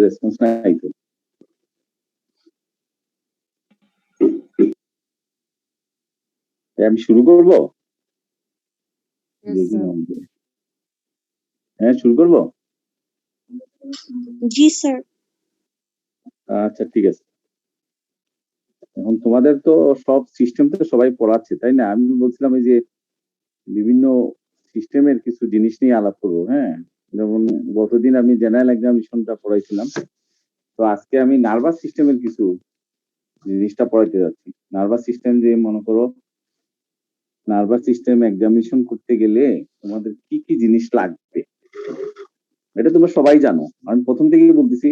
Response নাই তো। আমি শুরু করব? হ্যাঁ, শুরু করব? জি স্যার। আচ্ছা, ঠিক আছে। এখন তোমাদের তো সব সিস্টেম তো সবাই পড়াচ্ছে, তাই না? আমি বলছিলাম এই যে বিভিন্ন সিস্টেমের কিছু জিনিস নিয়ে আলাপ করবো। হ্যাঁ, যেমন গতদিন আমি জেনারেল এক্সামিনেশনটা পড়াইছিলাম, তো আজকে আমি নার্ভাস সিস্টেমের কিছু জিনিসটা পড়াইতে যাচ্ছি। নার্ভাস সিস্টেম যে মনে করো, নার্ভাস সিস্টেম এক্সামিনেশন করতে গেলে তোমাদের কি কি জিনিস লাগবে এটা তোমরা সবাই জানো। আমি প্রথম থেকেই বলতেছি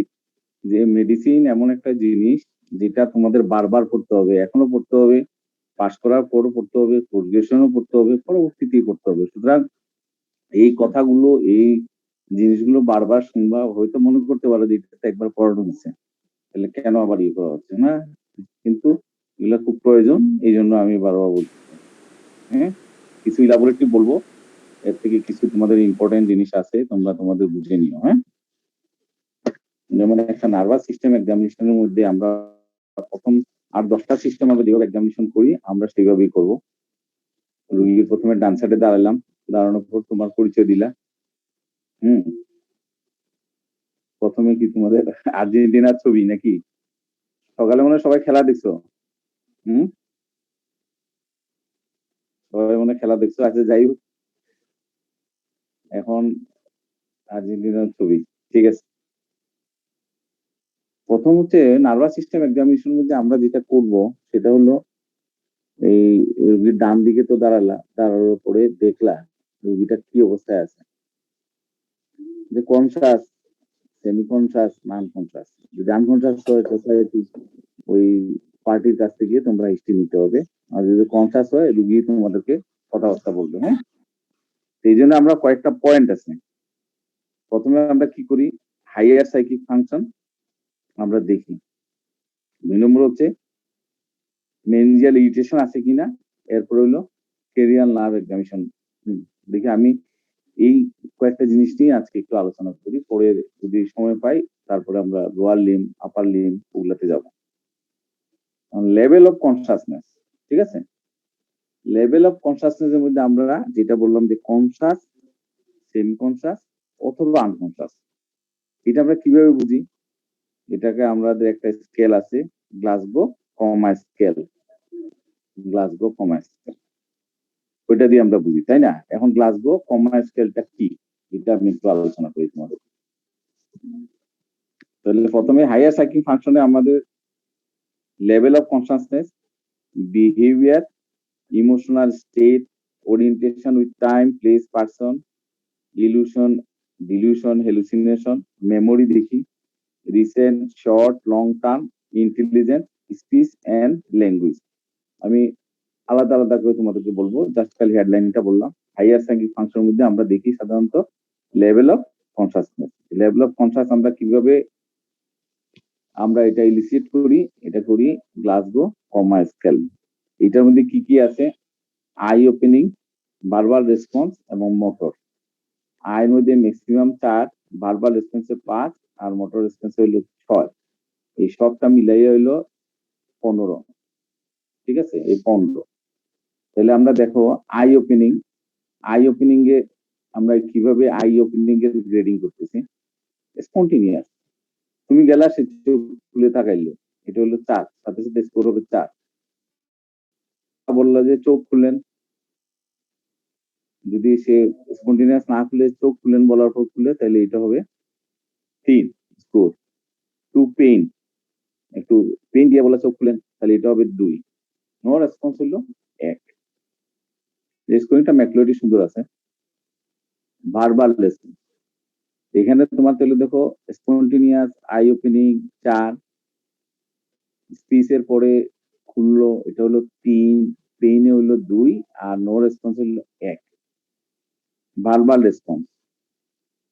যে মেডিসিন এমন একটা জিনিস যেটা তোমাদের বারবার পড়তে হবে, এখনো পড়তে হবে, পাশ করার পরও পড়তে হবে, পোস্ট গ্রাজুয়েশনও পড়তে হবে, পরবর্তীতেই পড়তে হবে। সুতরাং এই কথাগুলো, এই জিনিসগুলো বারবার শুনবা, হয়তো মনে করতে পারো যে এটা একবার পড়ানো হচ্ছে, তাহলে কেন আবার ইয়ে করা হচ্ছে না, কিন্তু এগুলো খুব প্রয়োজন, এই জন্য আমি বারবার বলছি। হ্যাঁ, কিছু ইলাবোরেটলি বলবো, এর থেকে কিছু তোমাদের ইম্পর্টেন্ট জিনিস আছে, তোমরা তোমাদের বুঝে নিও। হ্যাঁ, যেমন একটা নার্ভাস সিস্টেম এক্সামিনেশনের মধ্যে আমরা প্রথম 8-10টা সিস্টেম আমরা যেভাবে এক্সামিনেশন করি আমরা সেভাবেই করবো। রুগী প্রথমে ডান সাইডে দাঁড়ালাম, দাঁড়ানোর পর তোমার পরিচয় দিলা। হুম, প্রথমে কি তোমাদের আর্জেন্টিনার ছবি নাকি? সকালে মনে হয় সবাই খেলা দেখছো? হুম, সবাই মনে হয় খেলা দেখছো। আচ্ছা, যাই হোক, এখন আর্জেন্টিনার ছবি, ঠিক আছে। প্রথম হচ্ছে নার্ভাস সিস্টেম এক্সামিনেশন মধ্যে আমরা যেটা করব সেটা হলো, এই রুগীর ডান দিকে তো দাঁড়ালা, দাঁড়ানোর পরে দেখলা রুগীটা কি অবস্থায় আছে, যে কনসাস, সেমি কনসাস, নন কনসাস। যদি আনকনসাস হয় তাহলে ওই পার্টির কাছ থেকে তোমরা হিস্ট্রি নিতে হবে, আর যদি কনসাস হয় রুগী তোমাদেরকে কথাবার্তা বলবে। হ্যাঁ, সেই জন্য আমরা কয়েকটা পয়েন্ট আছে। প্রথমে আমরা কি করি, হাইয়ার সাইকিক ফাংশন আমরা দেখি। 2 নম্বর হচ্ছে মেনজিয়াল ইরিটেশন আছে কিনা, এরপর হলো ক্যারিয়াল নার্ভ এক্সামিনেশন। দেখি আমি এই কয়েকটা জিনিস নিয়ে আজকে একটু আলোচনা করি, পরে যদি সময় পাই তারপরে আমরা লোয়ার লিম, আপার লিম ওগুলাতে যাব। লেভেল অফ কনসাসনেস, ঠিক আছে। লেভেল অফ কনসাসনেস এর মধ্যে আমরা যেটা বললাম যে কনসাস, সেমি কনসাস অথবা আনকনসাস, এটা আমরা কিভাবে বুঝি? এটাকে আমাদের একটা স্কেল আছে, গ্লাসগো কমা স্কেল, গ্লাসগো কমা স্কেল, ওইটা দিয়ে আমরা বুঝি, তাই না? এখন গ্লাসগো কমা স্কেলটা কি, এটা আমি একটু আলোচনা করি তোমাদের। তাহলে প্রথমে হাইয়ার সাইকিং ফাংশনে আমাদের level of consciousness, behaviour, emotional state, orientation with time, place, person, illusion, delusion, hallucination, memory দেখি, recent, short, long term, intelligent, speech and language. আমি আলাদা আলাদা করে তোমাদেরকে বলবো, জাস্ট খালি হেডলাইনটা বললাম। হাইয়ার সাইকিক ফাংশনের মধ্যে আমরা দেখি সাধারণত level of consciousness. Level of conscious আমরা কিভাবে আমরা এটা ইলিসিয়েট করি, এটা করি গ্লাসগো কমা স্কেল। এটার মধ্যে কি কি আছে? আই ওপেনিং, ভার্বাল রেসপন্স এবং মোটর। আয়ের মধ্যে ম্যাক্সিমাম 4, ভার্বাল রেসপন্সে 5, আর মোটর রেসপন্সে হইলো 6। এই সবটা মিলাই হইলো 15, ঠিক আছে, এই 15। তাহলে আমরা দেখো আই ওপেনিং, আই ওপেনিং এ আমরা কিভাবে আই ওপেনিং এর গ্রেডিং করতেছি। স্পন্টিনিয়াস, তুমি গেলা সে চোখ খুলে তাকাইলে, এটা হলো 4, সাথে সাথে স্কোর হবে 4। বললো যে চোখ খুলেন, যদি সে স্পন্টিনিয়াস না খুলে চোখ খুলেন বলার পর খুলে, তাহলে এটা হবে 3 স্কোর। টু পেইন, একটু পেইন দিয়ে বলা চোখ খুলেন, তাহলে এটা হবে 2। নো রেসপন্স হলো 1। স্কোরিংটা ম্যাকলোডি সুন্দর আছে। ভার্বাল রেসপন্স, এখানে তোমার তাহলে দেখো স্পন্টিনিয়াস আই ওপেনিং 4, স্পিচের পরে খুললো এটা হলো 3, পেইনে হলো 2, আর নো রেসপন্স হলো 1। ভার্বাল রেসপন্স,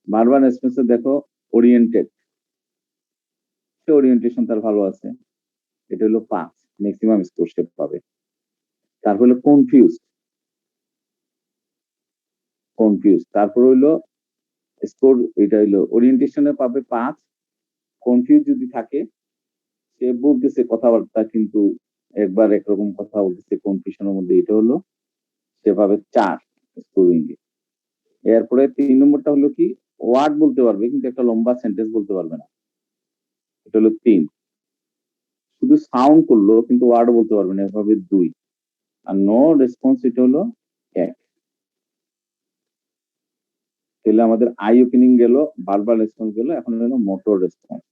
ভার্বাল রেসপন্সে দেখো ওরিয়েন্টেড, ওরিয়েন্টেশন তার ভালো আছে, এটা হলো 5, ম্যাক্সিমাম স্কোর সে পাবে। তারপর হলো কনফিউজ, কনফিউজ, তারপর হইলো স্কোর, এটা হইলো ওরিয়েন্টেশনে পাবে 5, কনফিউজ যদি থাকে, সে বলতেছে কথাবার্তা কিন্তু একবার একরকম কথা বলতেছে কনফিউশনের মধ্যে, এটা হলো সেভাবে 4 স্কোরিং এ। এরপরে 3 নম্বরটা হলো কি, ওয়ার্ড বলতে পারবে কিন্তু একটা লম্বা সেন্টেন্স বলতে পারবে না, এটা হলো 3। শুধু সাউন্ড করলো কিন্তু ওয়ার্ড বলতে পারবে না, এভাবে 2। আর নো রেসপন্স, এটা হলো 1। তাহলে আমাদের আই ওপেনিং গেল, ভার্বাল রেসপন্স গেল, এখন হলো মোটর রেসপন্স।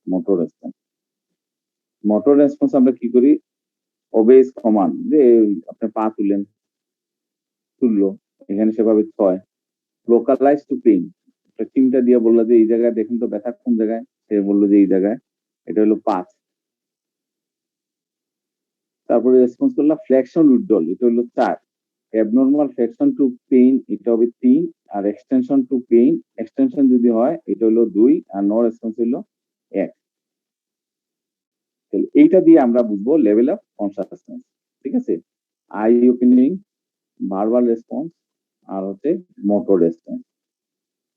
মোটর রেসপন্স আমরা কি করি, ওবেস কমান্ড, যে আপনি পা তুললো, এখানে সেভাবে 6। লোকালাইজ টু পেইন, চিন্তা দিয়ে বললো যে এই জায়গায় দেখুন তো ব্যথা কোন জায়গায়, সে বললো যে এই জায়গায়, এটা হলো 5। তারপরে রেসপন্স করলাম ফ্লেকশন উইথড্রল, এটা হলো 4। অ্যাবনর্মাল ফ্লেকশন টু পেইন, এটা হবে 3। আর এক্সটেনশন টু পেইন, এক্সটেনশন যদি হয় এটা হলো 2। আর নো রেসপন্স হলো 1। এইটা দিয়ে আমরা বুঝবো লেভেল অফ কনসাসনেস। ঠিক আছে, আই ওপেনিং, ভার্বাল রেসপন্স, আর হচ্ছে মোটর রেসপন্স।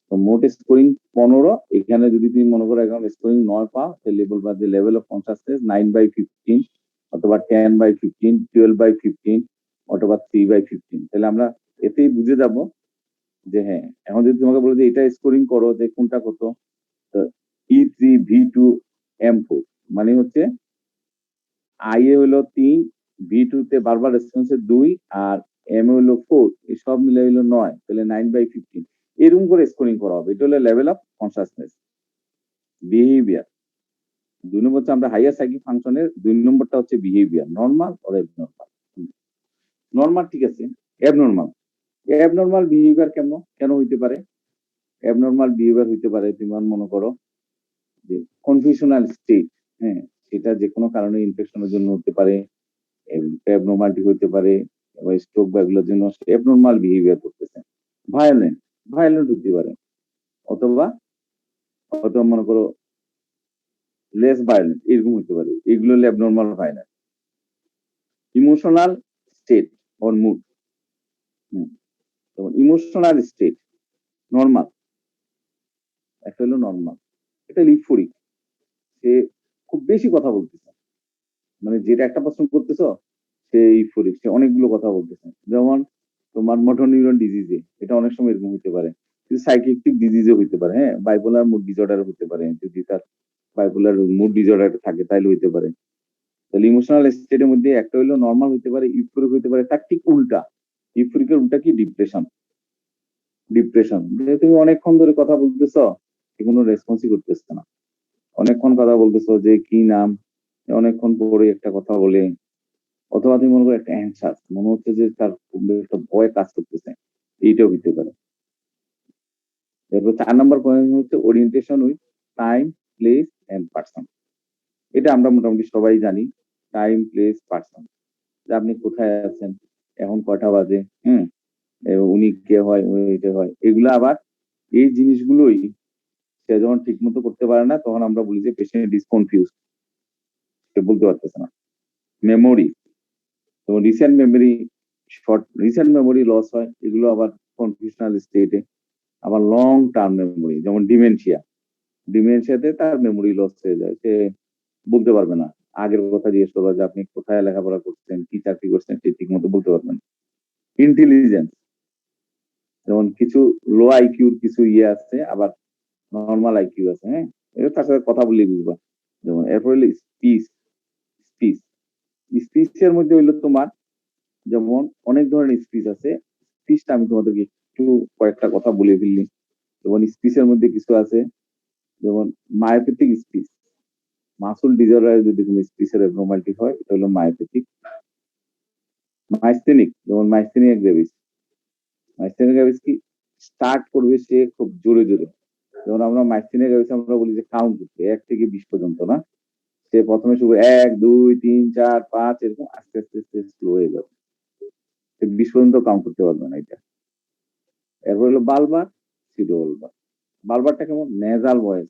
তো মোট স্কোরিং 15। এখানে যদি তুমি মনে করো এখন স্কোরিং 9 পাও, তাহলে বলবা যে লেভেল অফ কনসাসনেস 9/15, অথবা 10/15, 12/15, অথবা 3/15। তাহলে আমরা এতেই বুঝে যাব যে হ্যাঁ, এখন যদি তোমাকে বলে যে এটা স্কোরিং করো যে কোনটা কত, তো E3, V2, M4, মানে হচ্ছে আই এ হলো 3, V2 তে বারবার রেসপন্সে 2, আর এম এ হলো 4, এই সব মিলে হলো 9, তাহলে 9/15। এরকম করে স্কোরিং করা হবে, এটা হলো লেভেল অফ কনসাসনেস। বিহেভিয়ার 2 নম্বর হচ্ছে আমরা হাইয়ার সাইকিক ফাংশনের 2 নম্বরটা হচ্ছে বিহেভিয়ার, নর্মাল আর এবনর্মাল। নর্মাল ঠিক আছে, এবনর্মাল, এবনর্মাল বিহেভিয়ার কেন হইতে পারে? এবনর্মাল বিহেভিয়ার হইতে পারে, তুমি মনে করো যে কনফিউশনাল স্টেট, হ্যাঁ, সেটা যে কোনো কারণে ইনফেকশনের জন্য হতে পারে, অ্যাবনর্মালিটি হইতে পারে, বা স্ট্রোক বা এগুলোর জন্য অ্যাবনর্মাল বিহেভিয়ার করতেছে। ভায়োলেন্ট, ভায়োলেন্ট হতে পারে, অথবা অথবা মনে করো লেস ভায়োলেন্ট, এরকম হতে পারে, এগুলো হলো abnormal violent. Emotional state or mood, emotional state normal, একটা হলো নর্মাল, এটা লিফোরিক, সে খুব বেশি কথা বলতেছে, মানে যেটা একটা প্রশ্ন করতেছো সে ইফোরিক, সে অনেকগুলো কথা বলতেছে। যেমন তোমার মোটর নিউরন ডিজিজে এটা অনেক সময় এরকম হতে পারে, সাইকিয়াট্রিক ডিজিজে হতে পারে, হ্যাঁ, বাইপোলার মুড ডিসঅর্ডার হতে পারে, যদি তার বাইপোলার মুড ডিসঅর্ডার থাকে তাইলে হইতে পারে। তাহলে ইমোশনাল স্টেটের মধ্যে একটা হইলো নর্মাল হইতে পারে, ইউফোরিক হইতে পারে, তার ঠিক উল্টা। ইউফোরিকের উল্টা কি, ডিপ্রেশন। ডিপ্রেশন, যে তুমি অনেকক্ষণ ধরে কথা বলতেছ, কোনো রেসপন্সই করতেছ না, অনেকক্ষণ কথা বলতেছো যে কি নাম, অনেকক্ষণ পরে একটা কথা বলে, অথবা তুমি মনে করো একটা অ্যাংশাস, মনে হচ্ছে যে তার একটা ভয় কাজ করতেছে, এইটাও হইতে পারে। এরপর 4 নম্বর পয়েন্ট হচ্ছে orientation with time, place and person. এটা আমরা মোটামুটি সবাই জানি, টাইম, প্লেস, পার্সন, যে আপনি কোথায় আছেন, এখন কয়টা বাজে, উনি কে হয়, ওইটা হয়, এগুলো আবার এই জিনিসগুলোই সে যখন ঠিক মতো করতে পারে না, তখন আমরা বলি যে পেশেন্ট ইজ কনফিউজ, সে বলতে পারতেছে না। মেমোরি, তো রিসেন্ট মেমোরি লস হয়, এগুলো আবার কনফিউশনাল স্টেটে। আবার লং টার্ম মেমোরি, যেমন ডিমেনশিয়াতে তার মেমোরি লস হয়ে যায়, সে বলতে পারবে না, আগের কথা জিজ্ঞেস করবে যে আপনি কোথায় লেখাপড়া করছেন, কি চাকরি করছেন, সে ঠিক মতো বলতে পারবেন। ইন্টেলিজেন্স, যেমন কিছু লো আইকিউর কিছু ইয়ে আছে, আবার নর্মাল আইকিউ আছে, হ্যাঁ, এটা তার সাথে কথা বললে বুঝবা। যেমন এরপর হলো স্পিচ, স্পিচ স্পিচের মধ্যে হইলো তোমার, যেমন অনেক ধরনের স্পিচ আছে, স্পিচটা আমি তোমাদেরকে একটু কয়েকটা কথা বলে ফেললি। যেমন স্পিচের মধ্যে কিছু আছে, যেমন মায়োপ্যাথিক স্পিচ, মাসুল ডিজঅর্ডারে যদি কোনো স্পিচের অ্যাবনরমালিটি হয়, এটা হলো মায়োপ্যাথিক। মাইস্থেনিক, যেমন মাইস্থেনিয়া গ্রেভিস, মাইস্থেনিয়া গ্রেভিস কি, স্টার্ট করবে সে খুব জোরে জোরে, যেমন আমরা মাইস্থেনিয়া গ্রেভিস আমরা বলি যে কাউন্ট করতে 1 থেকে 20 পর্যন্ত না, সে প্রথমে শুরু 1, 2, 3, 4, 5, এরকম আস্তে আস্তে আস্তে স্লো হয়ে যাবে, 20 পর্যন্ত কাউন্ট করতে পারবে না এটা। এরপর হলো বালবার, সিডো বালবার। বালবারটা কেমন, নেজাল ভয়েস,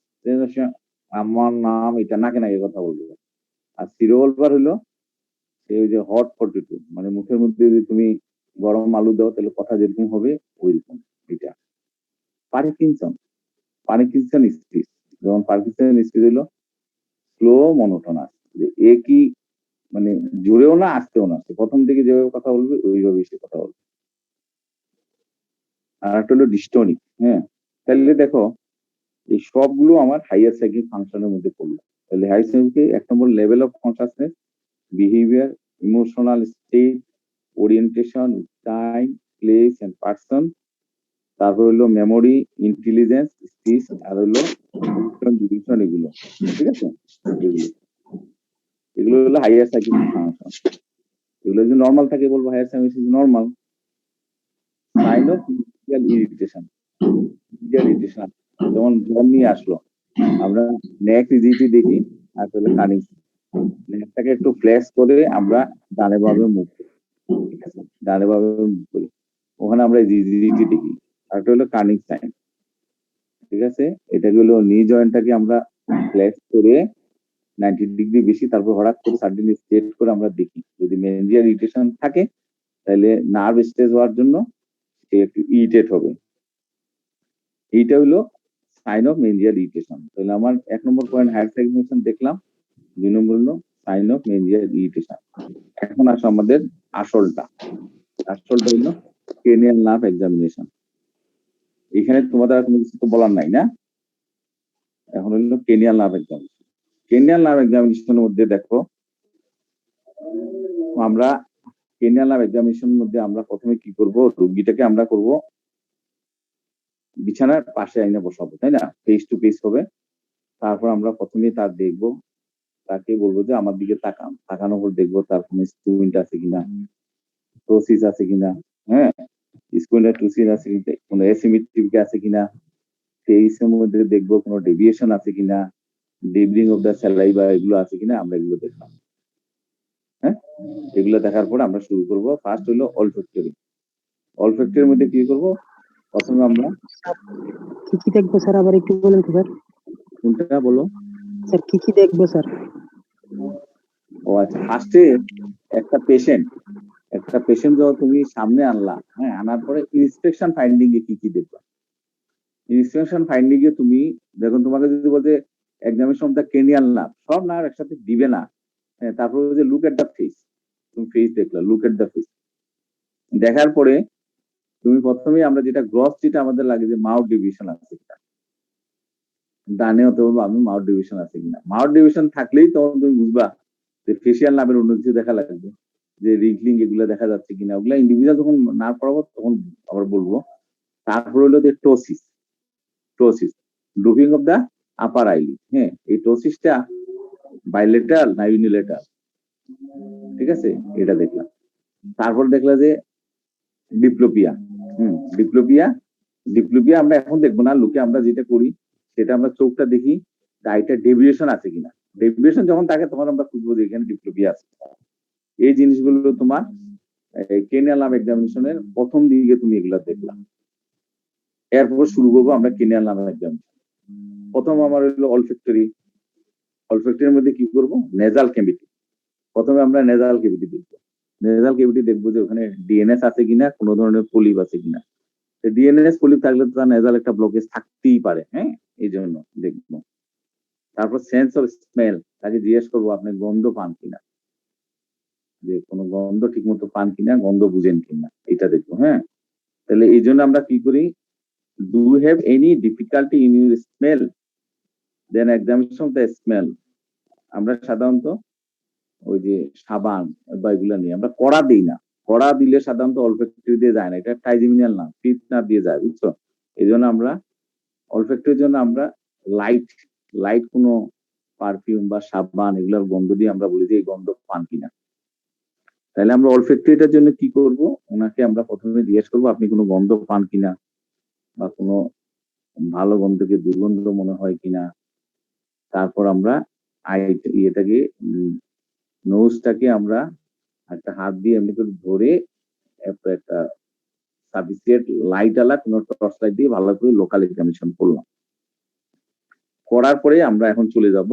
আমার নাম, এটা নাকে নাকে কথা বলবে। আর সিরো বালবার হলো সেই ওই যে হট পটেটো, মানে মুখের মধ্যে যদি তুমি গরম আলু দাও তাহলে কথা যেরকম হবে ওইরকম, এটা। পার্কিনসন, পার্কিনসন স্পিচ, যেমন পার্কিনসন স্পিচ হলো স্লো মনোটোনাস, যে একই মানে জোরেও না আসতেও না, প্রথম থেকে যেভাবে কথা বলবে ওইভাবে সে কথা বলবে। আর একটা হলো ডিস্টোনিক। হ্যাঁ, তাহলে দেখো এই সবগুলো আমার হাইয়ার সাইকিক ফাংশনের মধ্যে পড়লো। তাহলে হাই সাইকিক এক number level of consciousness, behaviour, emotional state, orientation, time, place and person. তারপর হলো মেমোরি, ইন্টেলিজেন্স, স্পিচ, আর হলো ডিভিশন। এগুলো ঠিক আছে, এগুলো এগুলো হলো হাইয়ার সাইকিক ফাংশন। এগুলো যদি নর্মাল থাকে বলবো higher psychic is normal. Sign of irritation, irritation যেমন জ্বর নিয়ে আসলো, আমরা নেক রিজিডিটি দেখি, আসলে কানিং নেকটাকে একটু ফ্ল্যাশ করে আমরা ডানে ভাবে মুভ করি, ঠিক আছে, ডানে ভাবে মুভ করি, ওখানে আমরা রিজিডিটি দেখি। আর একটা হলো কানিং সাইন, ঠিক আছে, এটা হলো নি জয়েন্টটাকে আমরা ফ্ল্যাশ করে 90 ডিগ্রি বেশি, তারপর হঠাৎ করে সাডেনলি স্ট্রেট করে আমরা দেখি। যদি মেনজিয়াল ইরিটেশন থাকে তাহলে নার্ভ স্ট্রেস হওয়ার জন্য সে একটু ইরিটেট হবে। এইটা হলো সাইন অফ মেনজিয়াল ইরিটেশন। তাহলে আমার 1 নম্বর পয়েন্ট হায়ার সাইকিক দেখলাম, 2 নম্বর হলো সাইন অফ মেনজিয়াল ইরিটেশন। এখন আসো আমাদের আসলটা। আসলটা হলো ক্রেনিয়াল নার্ভ এক্সামিনেশন। এখানে তোমাদের আর কোনো কিছু তো বলার নাই না? এখন হলো cranial nerve examination. Cranial nerve এক্সামিনেশনের মধ্যে দেখো আমরা ক্রেনিয়াল নার্ভ এক্সামিনেশনের মধ্যে আমরা প্রথমে কি করব, রোগীটাকে আমরা করব বিছানার পাশে আইনে বসাবো, তাই না, ফেস টু ফেস হবে। তারপর আমরা প্রথমে তার দেখবো, তাকে বলবো যে আমার দিকে তাকান, তাকানোর পর দেখবো তার কোনো স্টুইন্ট আছে কিনা, টোসিস আছে কিনা, হ্যাঁ, স্কুইন্টার টুসিস আছে কিনা, কোনো এসিমেট্রিক আছে কিনা, ফেসের মধ্যে দেখবো কোনো ডেভিয়েশন আছে কিনা, ডিবলিং অফ দ্য স্যালাইভা এগুলো আছে কিনা, আমরা এগুলো দেখলাম। হ্যাঁ, এগুলো দেখার পর আমরা শুরু করব। ফার্স্ট হলো অলফ্যাক্টরি। অলফ্যাক্টরির মধ্যে কি করব, প্রথমে আমরা কি কি দেখবো স্যার, আবার একটু বলেন তো স্যার। কোনটা বলো স্যার কি কি দেখবো স্যার? ও আচ্ছা, ফার্স্টে একটা পেশেন্ট যখন তুমি সামনে আনলা, হ্যাঁ, আনার পরে ইন্সপেকশন ফাইন্ডিং এ কি কি দেখবা। ইন্সপেকশন ফাইন্ডিং এ তুমি দেখুন, তোমাকে যদি বলতে examination of the cranial nerve, সব নার্ভ একসাথে দিবে না, হ্যাঁ, তারপরে যে লুক এট দ্য ফেস, তুমি ফেস দেখলা, লুক এট দ্য ফেস দেখার পরে তুমি প্রথমে আমরা যেটা গ্রস যেটা আমাদের লাগে যে মাউথ ডিভিশন আছে কিনা, ডানে হতে বলবো আমি মাউথ ডিভিশন আছে কিনা। মাউথ ডিভিশন থাকলেই তখন তুমি বুঝবা যে ফেসিয়াল নার্ভের অন্য কিছু দেখা লাগবে, যে রিঙ্কলিং এগুলো দেখা যাচ্ছে কিনা। ওগুলা ইন্ডিভিজুয়াল যখন নার্ভ পড়াবো তখন আবার বলবো। তারপর হলো যে ptosis, ptosis drooping of the আপার আইলি। হ্যাঁ, এই টোসিসটা বাইলেটারাল না ইউনিলেটারাল, ঠিক আছে, এটা দেখলাম। তারপর দেখলা যে ডিপ্লোপিয়া। ডিপ্লোপিয়া, ডিপ্লোপিয়া আমরা এখন দেখবো না, লুকে আমরা যেটা করি সেটা আমরা চোখটা দেখি এটা ডেভিয়েশন আছে কিনা। ডেভিয়েশন যখন থাকে তখন আমরা খুঁজবো যে এখানে ডিপ্লোপিয়া আছে। এই জিনিসগুলো তোমার ক্রেনিয়াল নার্ভ এক্সামিনেশনের প্রথম দিকে তুমি এগুলা দেখলাম। এরপর শুরু করবো আমরা ক্রেনিয়াল নার্ভ এক্সামিনেশন। প্রথম আমার হলো অলফ্যাক্টরি। অলফ্যাক্টরির মধ্যে কি করবো, নেজাল ক্যাভিটি। প্রথমে আমরা নেজাল ক্যাভিটি দেখবো। নেজাল ক্যাভিটি দেখবো যে ওখানে ডিএনএস আছে কিনা, কোনো ধরনের পলিপ আছে কিনা। ডিএনএস পলিপ থাকলে তো তার নেজাল একটা ব্লকেজ থাকতেই পারে, হ্যাঁ, এই জন্য দেখবো। তারপর সেন্স অফ স্মেল, তাকে জিজ্ঞেস করবো আপনি গন্ধ পান কিনা, যে কোনো গন্ধ ঠিক মতো পান কিনা, গন্ধ বুঝেন কিনা, এটা দেখবো। হ্যাঁ, তাহলে এই জন্য আমরা কি করি, do you have any difficulty in your smell, then examination of the smell. আমরা সাধারণত ওই যে সাবান বা এগুলা নিয়ে আমরা কড়া দিই না। কড়া দিলে সাধারণত অলফ্যাক্টরি দিয়ে যায় না, এটা ট্রাইজেমিনাল না, ফিট না দিয়ে যায়, বুঝছো। এই জন্য আমরা অলফ্যাক্টরির জন্য আমরা লাইট লাইট কোনো পারফিউম বা সাবান এগুলোর গন্ধ দিয়ে আমরা বলি যে এই গন্ধ পান কিনা। তাহলে আমরা অলফ্যাক্টরিটার জন্য কি করব, ওনাকে আমরা প্রথমে জিজ্ঞেস করবো আপনি কোনো গন্ধ পান কিনা, বা কোনো ভালো গন্ধকে দুর্গন্ধ মনে হয় কিনা। তারপর আমরা ইয়েটাকে নোজটাকে আমরা একটা হাত দিয়ে এমনি করে ধরে একটা সাফিসিয়েন্ট লাইট আলা কোনো টর্চ লাইট দিয়ে ভালো করে লোকাল এক্সামিনেশন করলাম। করার পরে আমরা এখন চলে যাব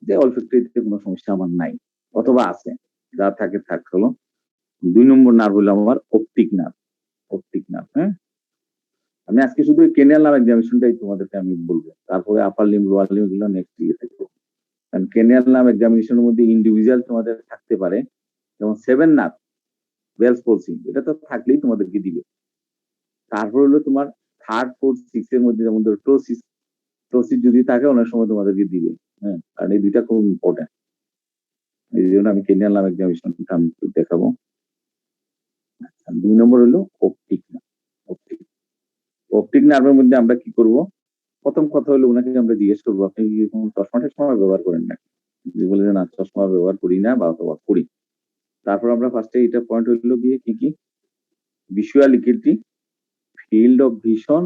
যে অলফ্যাক্টরিতে কোনো সমস্যা আমার নাই অথবা আছে, যা থাকে থাক হলো। 2 নম্বর নার্ভ হলো আমার অপটিক নার্ভ। অপটিক নার্ভ, হ্যাঁ, আমি আজকে শুধু ক্রেনিয়াল নার্ভ এক্সামিনেশনটাই তোমাদেরকে আমি বলবো, তারপরে আপার লিম্ব লোয়ার লিম্ব গুলো নেক্সট ইয়ে থাকবো। কারণ ক্রেনিয়াল নার্ভ এক্সামিনেশনের মধ্যে ইন্ডিভিজুয়াল তোমাদের থাকতে পারে, যেমন 7 নার্ভ বেলস পলসি, এটা তো থাকলেই তোমাদেরকে দিবে। তারপর হলো তোমার 3rd 4th 6 এর মধ্যে, যেমন ধরো টোসিস, টোসিস যদি থাকে অনেক সময় তোমাদেরকে দিবে। হ্যাঁ, কারণ এই দুইটা খুব ইম্পর্টেন্ট। এই জন্য আমি ক্রেনিয়াল নার্ভ এক্সামিনেশনটা আমি দেখাবো। 2 নম্বর হলো অপটিক নার্ভ। অপটিক অপটিক নার্ভের মধ্যে আমরা কি করব? প্রথম কথা হলো ওনাকে আমরা জিজ্ঞেস করবো, আপনি কি কোনো চশমাটার সময় ব্যবহার করেন না? যদি বলে যে না চশমা ব্যবহার করি না বা অথবা করি, তারপর আমরা ফার্স্টে এটা পয়েন্ট হলো গিয়ে কি কি visual acuity, field of vision,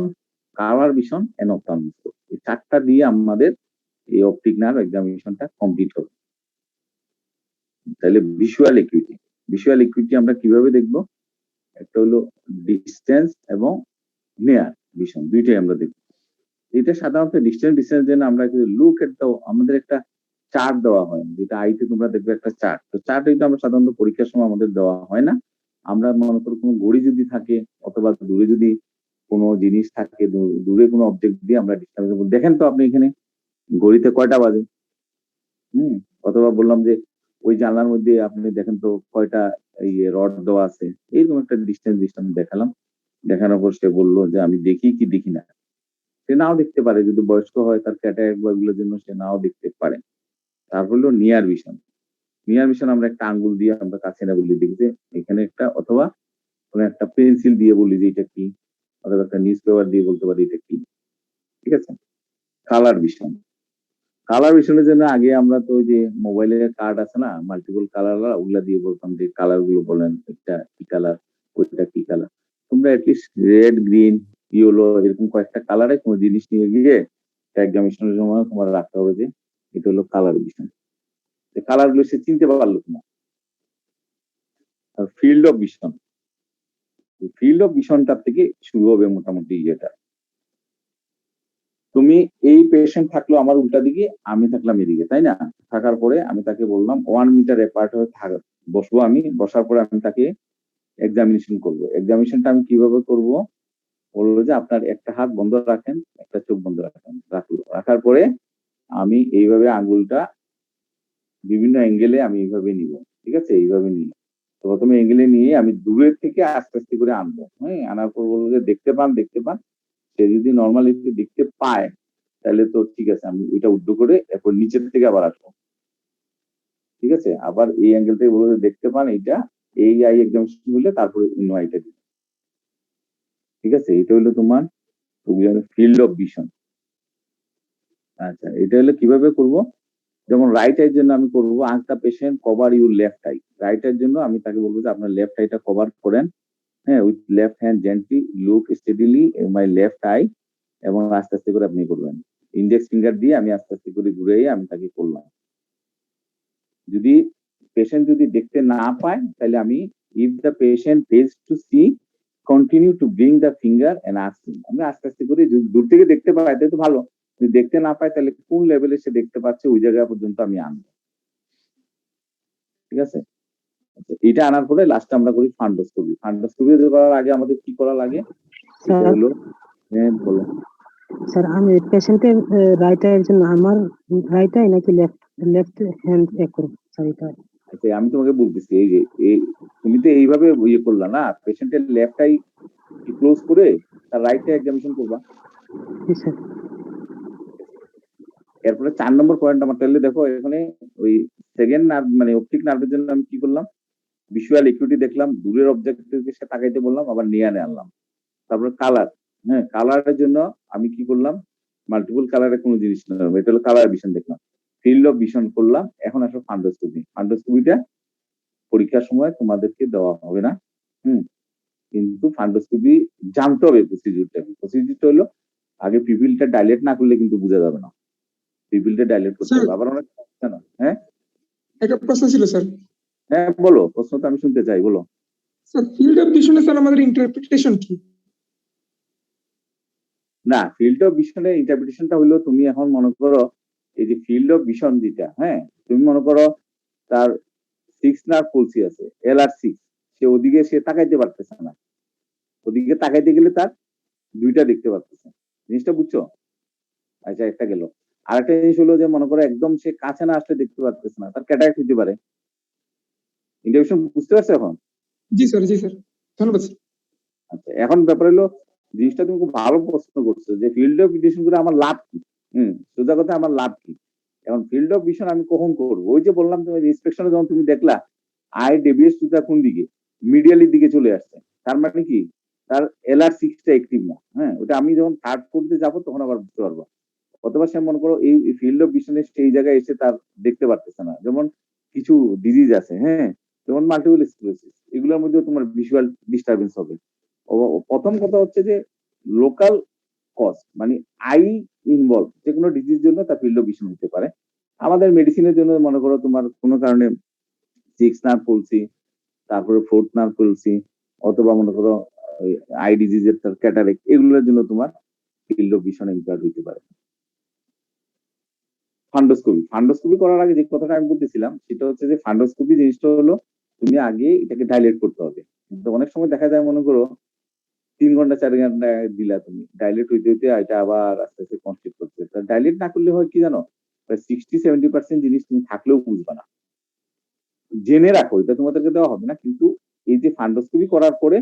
colour vision and ophthalmos, এই 4টা দিয়ে আমাদের এই অপটিক নার্ভ এক্সামিনেশনটা কমপ্লিট হবে। তাহলে ভিজুয়াল ইকুইটি, ভিজুয়াল ইকুইটি আমরা কিভাবে দেখবো? একটা হলো ডিস্টেন্স এবং নিয়ার ভিশন, দুইটাই আমরা দেখবো। এটা সাধারণত ডিস্টেন্স জন্য আমরা লুক এট দ্য, আমাদের একটা চার্ট দেওয়া হয়, যেটা আইতে তোমরা দেখবে একটা চার্ট। তো চার্ট এটা আমরা সাধারণত পরীক্ষার সময় আমাদের দেওয়া হয় না। আমরা মনে করো কোনো ঘড়ি যদি থাকে অথবা দূরে যদি কোনো জিনিস থাকে, দূরে কোনো অবজেক্ট দিয়ে আমরা ডিস্টেন্স দেখেন, তো আপনি এখানে ঘড়িতে কয়টা বাজে, অথবা বললাম যে ওই জানলার মধ্যে আপনি দেখেন তো কয়টা এই রড দেওয়া আছে, এইরকম একটা ডিস্টেন্স দেখালাম। দেখানোর পর সে বললো যে আমি দেখি কি দেখি না। সে নাও দেখতে পারে, যদি বয়স্ক হয় তার ক্যাটারাক্ট বা এগুলোর জন্য সে নাও দেখতে পারে। তারপর হলো নিয়ার ভিশন। নিয়ার ভিশন আমরা একটা আঙ্গুল দিয়ে আমরা কাছে না বলি দেখি যে এখানে একটা, অথবা কোনো একটা পেন্সিল দিয়ে বলি যে এটা কি, অথবা একটা নিউজ পেপার দিয়ে বলতে পারি এটা কি। ঠিক আছে। কালার ভিশন, কালার ভিশনের জন্য আগে আমরা তো ওই যে মোবাইলের কার্ড আছে না, মাল্টিপল কালার, ওগুলা দিয়ে বলতাম যে কালার গুলো বলেন, এটা কি কালার, ওইটা কি কালার। তোমরা অ্যাটলিস্ট রেড, গ্রিন, ইয়েলো এরকম কয়েকটা কালারে কোনো জিনিস নিয়ে গিয়ে এক্সামিনেশনের সময় তোমার রাখতে হবে যে এটা হলো কালার ভিশন। কালার গুলো সে চিনতে পারলো কিনা। আর field of vision, field of ভিশনটার থেকে শুরু হবে মোটামুটি এটা। তুমি এই পেশেন্ট থাকলো আমার উল্টা দিকে, আমি থাকলাম এদিকে, তাই না? থাকার পরে আমি তাকে বললাম 1 মিটার অ্যাপার্ট হয়ে বসবো। আমি বসার পরে আমি তাকে এক্সামিনেশন করব। এক্সামিনেশনটা আমি কিভাবে করব? বললো যে আপনার একটা হাত বন্ধ রাখেন, একটা চোখ বন্ধ রাখেন। রাখলো, রাখার পরে আমি এইভাবে আঙ্গুলটা বিভিন্ন অ্যাঙ্গেলে আমি এইভাবে নিব। ঠিক আছে, এইভাবে নিই। তো প্রথমে অ্যাঙ্গেলে নিয়ে আমি দূরের থেকে আস্তে আস্তে করে আনবো। হ্যাঁ, আনার পর বলবো যে দেখতে পান, দেখতে পান। সে যদি নর্মালি দেখতে পায় তাহলে তো ঠিক আছে, আমি ওইটা উল্টো করে এরপর নিচের থেকে আবার আসবো। ঠিক আছে, আবার এই অ্যাঙ্গেল থেকে বলবো দেখতে পান এইটা, এই আই এক্সামিনেশন হলে তারপরে অন্য আইটা দিবে। ঠিক আছে, এটা হলো তোমার ফিল্ড অফ ভিশন। আচ্ছা, এটা হলো কিভাবে করব? যেমন রাইট আইয়ের জন্য আমি করবো আজ the patient cover your left I. Right আইয়ের জন্য আমি তাকে বলবো যে আপনার লেফট আইটা কভার করেন। হ্যাঁ, with left hand gently look steadily my left I, এবং আস্তে আস্তে করে আপনি করবেন। ইন্ডেক্স ফিঙ্গার দিয়ে আমি আস্তে আস্তে করে ঘুরে আমি তাকে করলাম। যদি পেশেন্ট যদি দেখতে না পায় তাহলে আমি if the patient fails to see continue to bring the finger and asking, আমি আস্তে আস্তে করে দূর থেকে দেখতে পাই তাহলে তো ভালো, যদি দেখতে না পায় তাহলে কোন লেভেলে সে দেখতে পাচ্ছে ওই জায়গা পর্যন্ত আমি আনবো। ঠিক আছে, এটা আনার পরে লাস্টে আমরা করি ফান্ডোস্কোপি। ফান্ডোস্কোপি করার আগে আমাদের কি করা লাগে? এটা হলো, হ্যাঁ বলো। স্যার আমি পেশেন্টের রাইট আইয়ের জন্য আমার রাইট আই নাকি লেফট লেফট হ্যান্ড এ করব স্যার এটা? আচ্ছা, আমি তোমাকে বলতেছি এই যে তুমি তো এইভাবে ইয়ে করলা না, পেশেন্টের লেফট আই ক্লোজ করে তার রাইট আই এক্সামিনেশন করবা। জি স্যার। এরপরে 4 নম্বর পয়েন্ট আমার তাহলে দেখো এখানে ওই সেকেন্ড নার্ভ মানে অপটিক নার্ভের জন্য আমি কি করলাম? ভিজুয়াল ইকুইটি দেখলাম, দূরের অবজেক্টের দিকে তাকাইতে বললাম, আবার নিয়ে আনলাম। তারপরে কালার, হ্যাঁ কালারের জন্য আমি কি করলাম? মাল্টিপল কালারের কোনো জিনিস না, এটা হলো কালার ভিশন দেখলাম। ফিল্ড অফ ভিশন করলাম। এখন আসো ফান্ডোস্কোপি। ফান্ডোস্কোপিটা পরীক্ষার সময় তোমাদেরকে দেওয়া হবে না। হুম, কিন্তু ফান্ডোস্কোপি জানতে হবে প্রসিডিউরটা। প্রসিডিউরটা হলো আগে পিপিলটা ডাইলেট না করলে কিন্তু বোঝা যাবে না। পিপিলটা ডাইলেট করতে হবে। আবার অনেক না, হ্যাঁ একটা প্রশ্ন ছিল স্যার। হ্যাঁ বলো, প্রশ্ন তো আমি শুনতে চাই, বলো। স্যার ফিল্ড অফ ভিশনে স্যার আমাদের ইন্টারপ্রিটেশন কি? না, ফিল্ড অফ ভিশনের ইন্টারপ্রিটেশনটা হলো তুমি এখন মনে করো এই যে ফিল্ড অফ ভিশন যেটা, হ্যাঁ তুমি মনে করো তার 6 নার্ভ পলসি আছে, LR6, সে ওদিকে সে তাকাইতে পারতেছে না, ওদিকে তাকাইতে গেলে তার দুইটা দেখতে পারতেছে। জিনিসটা বুঝছো? আচ্ছা, একটা গেল। আরেকটা জিনিস হলো যে মনে করো একদম সে কাছে না আসলে দেখতে পারতেছে না, তার ক্যাটারাক্ট হতে পারে। ইন্টারভিউশন বুঝতে পারছো এখন? জি স্যার, জি স্যার, ধন্যবাদ স্যার। আচ্ছা, এখন ব্যাপার হলো জিনিসটা তুমি খুব ভালো প্রশ্ন করছো যে ফিল্ড অফ ভিশন করে আমার লাভ কি। সোজা কথা আমার লাভ কি। এখন ফিল্ড অফ ভিশন আমি কখন করবো? ওই যে বললাম তুমি ইন্সপেকশনে যখন তুমি দেখলা আই ডেভিয়েস টু কোন দিকে, মিডিয়ালির দিকে চলে আসছে, তার মানে কি তার LR6টা অ্যাক্টিভ না। হ্যাঁ, ওটা আমি যখন থার্ড ফোর্থে যাবো তখন আবার বুঝতে পারবো। অথবা সে মনে করো এই ফিল্ড অফ ভিশনের সেই জায়গায় এসে তার দেখতে পারতেছে না। যেমন কিছু ডিজিজ আছে, হ্যাঁ, যেমন মাল্টিপল স্ক্লেরোসিস, এগুলোর মধ্যে তোমার ভিজুয়াল ডিস্টারবেন্স হবে। প্রথম কথা হচ্ছে যে লোকাল কজ, মানে আই ইনভলভ যে কোনো ডিজিজ জন্য তার ফিল্ড অফ ভিশন হতে পারে। আমাদের মেডিসিনের জন্য মনে করো তোমার কোনো কারণে 6 নার্ভ পলসি, তারপরে 4th নার্ভ পলসি, অথবা মনে করো আই ডিজিজের তার ক্যাটারেক্ট, এগুলোর জন্য তোমার ফিল্ড অফ ভিশন ইম্পেয়ার্ড হতে পারে। ফান্ডোস্কোপি করার আগে যে কথাটা আমি বলতেছিলাম সেটা হচ্ছে যে ফান্ডোস্কোপি জিনিসটা হলো তুমি আগে এটাকে ডাইলেট করতে হবে। কিন্তু অনেক সময় দেখা যায় মনে করো 3 ঘন্টা 4 ঘন্টা দিলা তুমি, ডাইলেট হইতে হইতে এটা আবার আস্তে আস্তে কনস্ট্রিক্ট করছে। ডাইলেট না করলে হয় কি জানো, 60-70% জিনিস তুমি থাকলেও বুঝবে না। জেনে রাখো, এটা তোমাদেরকে দেওয়া হবে না, কিন্তু এই যে ফান্ডোস্কোপি করার পরে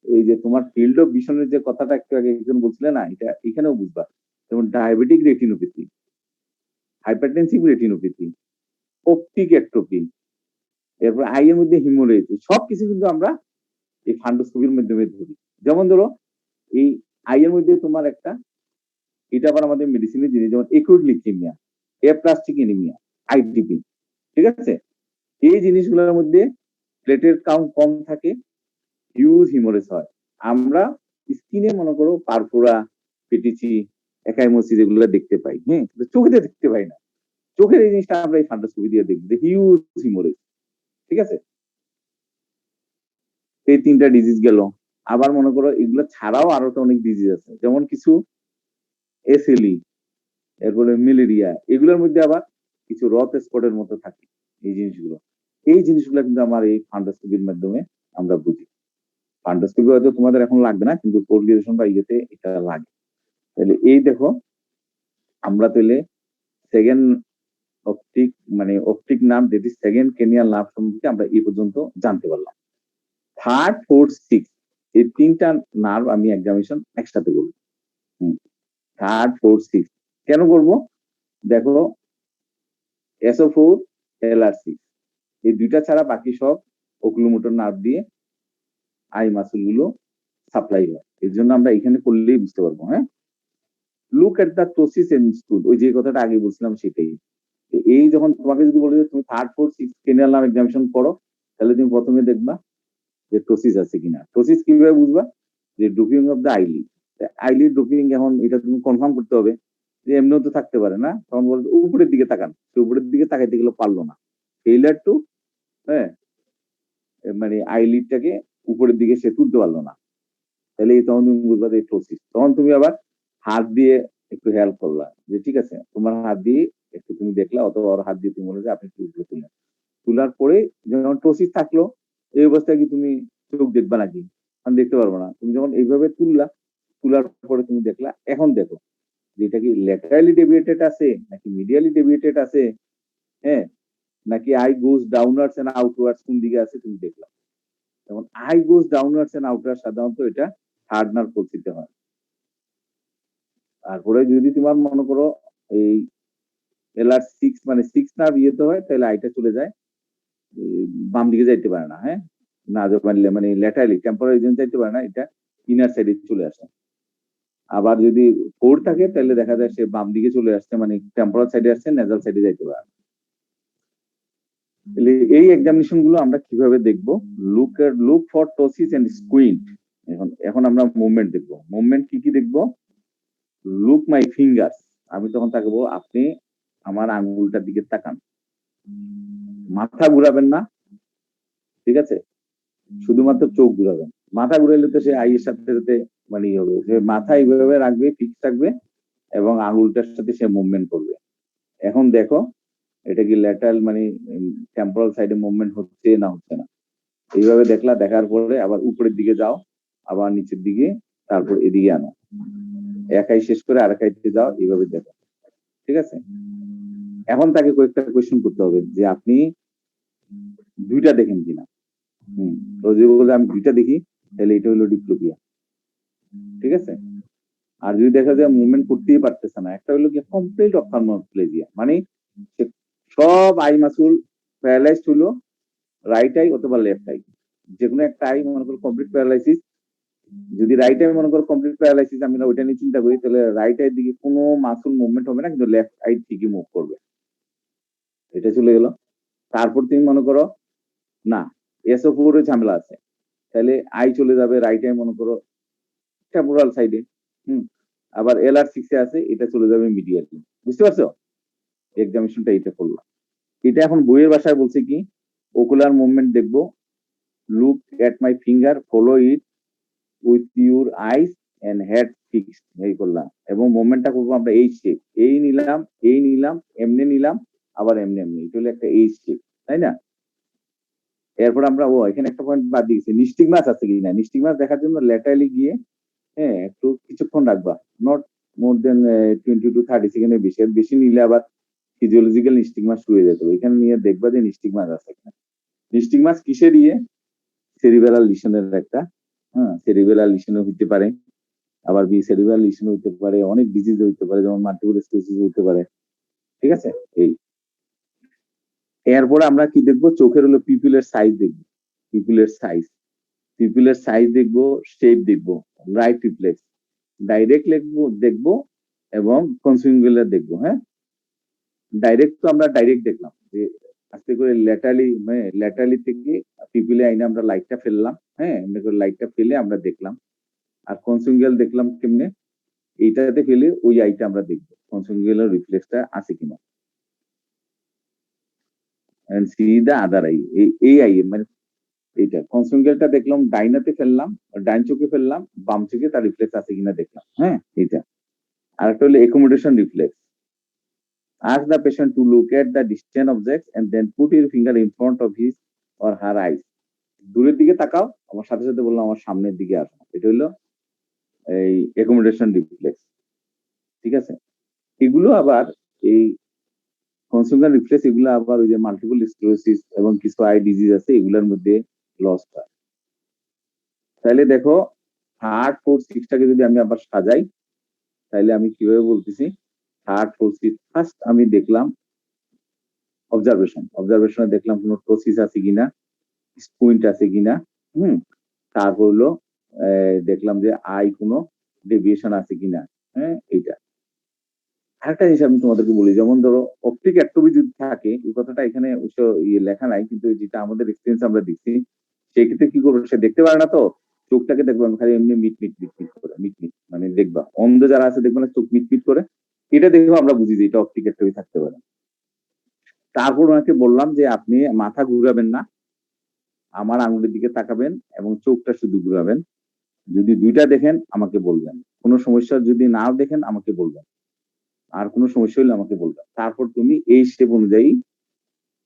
এই যে তোমার ফিল্ড অফ ভিশনের যে কথাটা একটু আগে একজন বলছিলে না, এটা এখানেও বুঝবা। যেমন diabetic retinopathy, hypertensive retinopathy, optic atrophy, এরপর আই এর মধ্যে হিমোরেজ, সবকিছু কিন্তু আমরা এই ফান্ডোস্কোপির মাধ্যমে ধরি। যেমন ধরো এই আই এর মধ্যে তোমার একটা, এটা আবার আমাদের মেডিসিনের জিনিস, যেমন একুট লিউকেমিয়া, এপ্লাস্টিক এনিমিয়া, IDP, ঠিক আছে? এই জিনিসগুলোর মধ্যে প্লেটের কাউন্ট কম থাকে, হিউজ হিমোরেজ হয়। আমরা স্কিনে মনে করো পারফোরা, পেটিচি, একাইমোসিস এগুলো দেখতে পাই, হ্যাঁ, চোখে দেখতে পাই না। চোখের এই জিনিসটা আমরা এই ফান্ডোস্কোপি দিয়ে দেখি, হিউজ হিমোরেজ, ঠিক আছে? এই 3টা ডিজিজ গেল। আবার মনে করো এগুলো ছাড়াও আরো তো অনেক ডিজিজ আছে, যেমন কিছু SLE, এরপরে ম্যালেরিয়া, এগুলোর মধ্যে আবার কিছু রথ স্পটের মতো থাকে। এই জিনিসগুলো কিন্তু আমার এই ফান্ডোস্কোপির মাধ্যমে আমরা বুঝি। ফান্ডোস্কোপি হয়তো তোমাদের এখন লাগবে না, কিন্তু পোস্ট গ্রাজুয়েশন বা ইয়েতে এটা লাগে। তাহলে এই দেখো, আমরা তাহলে সেকেন্ড অপটিক, মানে অপটিক নার্ভ, যেটি সেকেন্ড ক্রেনিয়াল নার্ভ সম্পর্কে আমরা এই পর্যন্ত জানতে পারলাম। থার্ড, ফোর্থ, সিক্স, এই 3টা নার্ভ আমি এক্সামিনেশন একসাথে করবো। থার্ড, ফোর্থ, সিক্স কেন করব? দেখো, SO4, LR6, এই 2টা ছাড়া বাকি সব ওকুলোমোটর নার্ভ দিয়ে আই মাসল গুলো সাপ্লাই হয়। এর জন্য আমরা এখানে করলেই বুঝতে পারবো। হ্যাঁ, look at the ptosis and stool, ওই যে কথাটা আগে বলছিলাম সেটাই। এই যখন তোমাকে যদি বলে যে তুমি third, fourth, six cranial nerve examination করো, তাহলে তুমি প্রথমে দেখবা যে টোসিস আছে কিনা। টোসিস কিভাবে বুঝবা? যে dropping of the eyelid, eyelid dropping, এখন এটা তুমি কনফার্ম করতে হবে যে এমনিও তো থাকতে পারে না, তখন বলবে উপরের দিকে তাকান, সে উপরের দিকে তাকাইতে গেলে পারলো না, ফেইলার টু, হ্যাঁ, মানে আইলিডটাকে উপরের দিকে সে তুলতে পারলো না, তাহলে তখন তুমি বুঝবা যে টোসিস। তখন তুমি আবার হাত দিয়ে একটু হেল্প করলা, যে ঠিক আছে তোমার হাত দিয়ে একটু তুমি দেখলা, অথবা ওর হাত দিয়ে তুমি বলে যে আপনি একটু উপরে তুলেন। তোলার পরে যখন টোসিস থাকলো, এই অবস্থায় কি তুমি চোখ দেখবা নাকি? আমি দেখতে পারবো না। তুমি যখন এইভাবে তুললা, তোলার পরে তুমি দেখলা, এখন দেখো যে এটা কি ল্যাটারালি ডেভিয়েটেড আছে নাকি মিডিয়ালি ডেভিয়েটেড আছে, হ্যাঁ, নাকি I goes downwards and outwards, কোন দিকে আছে তুমি দেখলা। যেমন I goes downwards and outwards সাধারণত এটা থার্ড নার্ভ পরিচিত হয়। তারপরে যদি তোমার মনে করো এই LR6 মানে 6 নার্ভ ইয়েতে হয়, তাহলে আইটা চলে যায় বাম দিকে যাইতে পারে না, হ্যাঁ, না মানে ল্যাটারালি টেম্পোরারি রিজন যাইতে পারে না, এটা ইনার সাইডে চলে আসে। আবার যদি 4 থাকে তাহলে দেখা যায় সে বাম দিকে চলে আসছে, মানে টেম্পোরাল সাইডে আসছে, নেজাল সাইডে যাইতে পারে না। এই এক্সামিনেশন গুলো আমরা কিভাবে দেখবো? Look for ptosis and squint. এখন আমরা মুভমেন্ট দেখবো। মুভমেন্ট কি কি দেখবো? লুক মাই ফিঙ্গার্স, আমি তখন তাকাবো, আপনি আমার আঙ্গুলটার দিকে তাকান, মাথা ঘুরাবেন না, ঠিক আছে? শুধুমাত্র চোখ ঘুরাবেন। মাথা ঘুরাইলে তো সে আইয়ের সাথে সাথে মানে হবে, সে মাথা এইভাবে রাখবে, ফিক্স থাকবে, এবং আঙুলটার সাথে সে মুভমেন্ট করবে। এখন দেখো এটা কি ল্যাটারাল মানে টেম্পোরাল সাইডে মুভমেন্ট হচ্ছে না হচ্ছে না। এইভাবে দেখলা, দেখার পরে আবার উপরের দিকে যাও, আবার নিচের দিকে, তারপর এদিকে আনো, একাই শেষ করে আরেকাইতে যাও, এইভাবে দেখো। ঠিক আছে? এখন তাকে কয়েকটা কোয়েশ্চেন করতে হবে যে আপনি দুইটা দেখেন কিনা। তো যদি বলে আমি দুইটা দেখি, তাহলে এটা হলো ডিপ্লোপিয়া। ঠিক আছে? আর যদি দেখা যায় মুভমেন্ট করতেই পারতেছে না, একটা হলো কি কমপ্লিট অপথ্যালমোপ্লেজিয়া, মানে সে সব আই মাসুল প্যারালাইজড হলো, রাইট আই অথবা লেফট আই, যে কোনো একটা আই মনে করো কমপ্লিট প্যারালাইসিস। যদি রাইট আই মনে করো কমপ্লিট প্যারালাইসিস, আমি ওইটা নিয়ে চিন্তা করি, তাহলে রাইট আই দিকে কোনো মাসুল মুভমেন্ট হবে না, কিন্তু লেফট আই ঠিকই মুভ করবে। এটা চলে গেল। তারপর তুমি মনে করো না, এসও4 ঝামেলা আছে, তাহলে আই চলে যাবে রাইট আই মনে করো টেম্পোরাল সাইডে। আবার LR6 এ আছে, এটা চলে যাবে মিডিয়ালি। বুঝতে পারছো? এক্সামিনেশনটা এটা করলাম। এটা এখন বইয়ের ভাষায় বলছে কি, ওকুলার মুভমেন্ট দেখবো, look at my finger, follow it with your eyes and head fixed, এই করলাম। এবং মুভমেন্টটা করবো আমরা এই শেপ, এই নিলাম, এই নিলাম, এমনি নিলাম, আবার এমনি এমনি, এটা হলো একটা এই শেপ, তাই না? এরপর আমরা এখানে একটা পয়েন্ট বাদ দিয়েছি, নিস্টিগমাস আছে কিনা। নিস্টিগমাস দেখার জন্য ল্যাটারালি গিয়ে একটু কিছুক্ষণ রাখবা, নট মোর দেন 20 to 30 সেকেন্ডের বেশি। বেশি নিলে আবার ফিজিওলজিক্যাল নিস্টিগমাস শুরু হয়ে যেত। এখানে নিয়ে দেখবা যে নিস্টিগমাস আছে কিনা। নিস্টিগমাস কিসের সেরিবেরাল লিশনের একটা, সেরিবেরাল লিশনও হইতে পারে, আবার সেরিবেরাল লিশন হইতে পারে, অনেক ডিজিজ হইতে পারে, যেমন মাল্টিপল স্ক্লেরোসিস হইতে পারে। ঠিক আছে? এই এরপরে আমরা কি দেখবো, চোখের হলো পিপুলের সাইজ দেখবো, পিপুলের সাইজ, পিপুলের সাইজ দেখবো, শেপ দেখবো, রাইট রিফ্লেক্স, ডাইরেক্ট দেখবো এবং কনসিউঙ্গুলার দেখবো। হ্যাঁ, ডাইরেক্ট তো আমরা ডাইরেক্ট দেখলাম যে আস্তে করে ল্যাটারালি থেকে পিপুলে আইনে আমরা লাইটটা ফেললাম, এমনি করে লাইটটা ফেলে আমরা দেখলাম। আর কনসিউঙ্গুলার দেখলাম কেমনে, এইটাতে ফেলে ওই আইটা আমরা দেখবো কনসিউঙ্গুলার রিফ্লেক্সটা আছে কিনা। সি দা আদার আই, এই আই মানে এইটা কনসিউঙ্গুলারটা দেখলাম, ডাইনাতে ফেললাম, ডাইন চোখে ফেললাম, বাম চোখে তার রিফ্লেক্স আছে কিনা দেখলাম। হ্যাঁ, এইটা। আর একটা হলো accommodation reflex. Ask the patient to look at the distant objects and then put your finger in front of his or her eyes. দূরের দিকে তাকাও, আমার সাথে সাথে বললাম আমার সামনের দিকে আসো। এটা হলো এই অ্যাকোমোডেশন রিফ্লেক্স। ঠিক আছে? এগুলো আবার এই কনসিউমার রিফ্লেক্স, এগুলো আবার ওই যে মাল্টিপল স্ক্লেরোসিস এবং কিছু আই ডিজিজ আছে, এগুলোর মধ্যে লস্ট হয়। তাহলে দেখো, থার্ড ফোর্থ সিক্সটাকে যদি আমি আবার সাজাই, তাহলে আমি কিভাবে বলতেছি, থার্ড ফোর্থ সিক্স, ফার্স্ট আমি দেখলাম অবজারভেশনে দেখলাম কোনো প্রসিস আছে কিনা, স্কুইন্ট আছে কিনা। তারপর হলো দেখলাম যে আই কোনো ডেভিয়েশন আছে কিনা। এইটা। আরেকটা জিনিস আমি তোমাদেরকে বলি, যেমন ধরো অপটিক অ্যাট্রোফি যদি থাকে, এই কথাটা এখানে লেখা নাই, কিন্তু যেটা আমাদের এক্সপিরিয়েন্স আমরা দেখছি, সেক্ষেত্রে কি করবো, সে দেখতে পারে না তো চোখটাকে দেখবো খালি এমনি মিটমিট মিটমিট করে, মিটমিট মানে দেখবা অন্ধ যারা আছে দেখবো না, চোখ মিটমিট করে, এটা দেখেও আমরা বুঝি যে এটা অপটিক অ্যাট্রোফি থাকতে পারে। তারপর ওনাকে বললাম যে আপনি মাথা ঘুরাবেন না, আমার আঙুলের দিকে তাকাবেন এবং চোখটা শুধু ঘুরাবেন। যদি দুইটা দেখেন আমাকে বলবেন, কোনো সমস্যা যদি না দেখেন আমাকে বলবেন, আর কোনো সমস্যা হলে আমাকে বলবেন। তারপর তুমি এই স্টেপ অনুযায়ী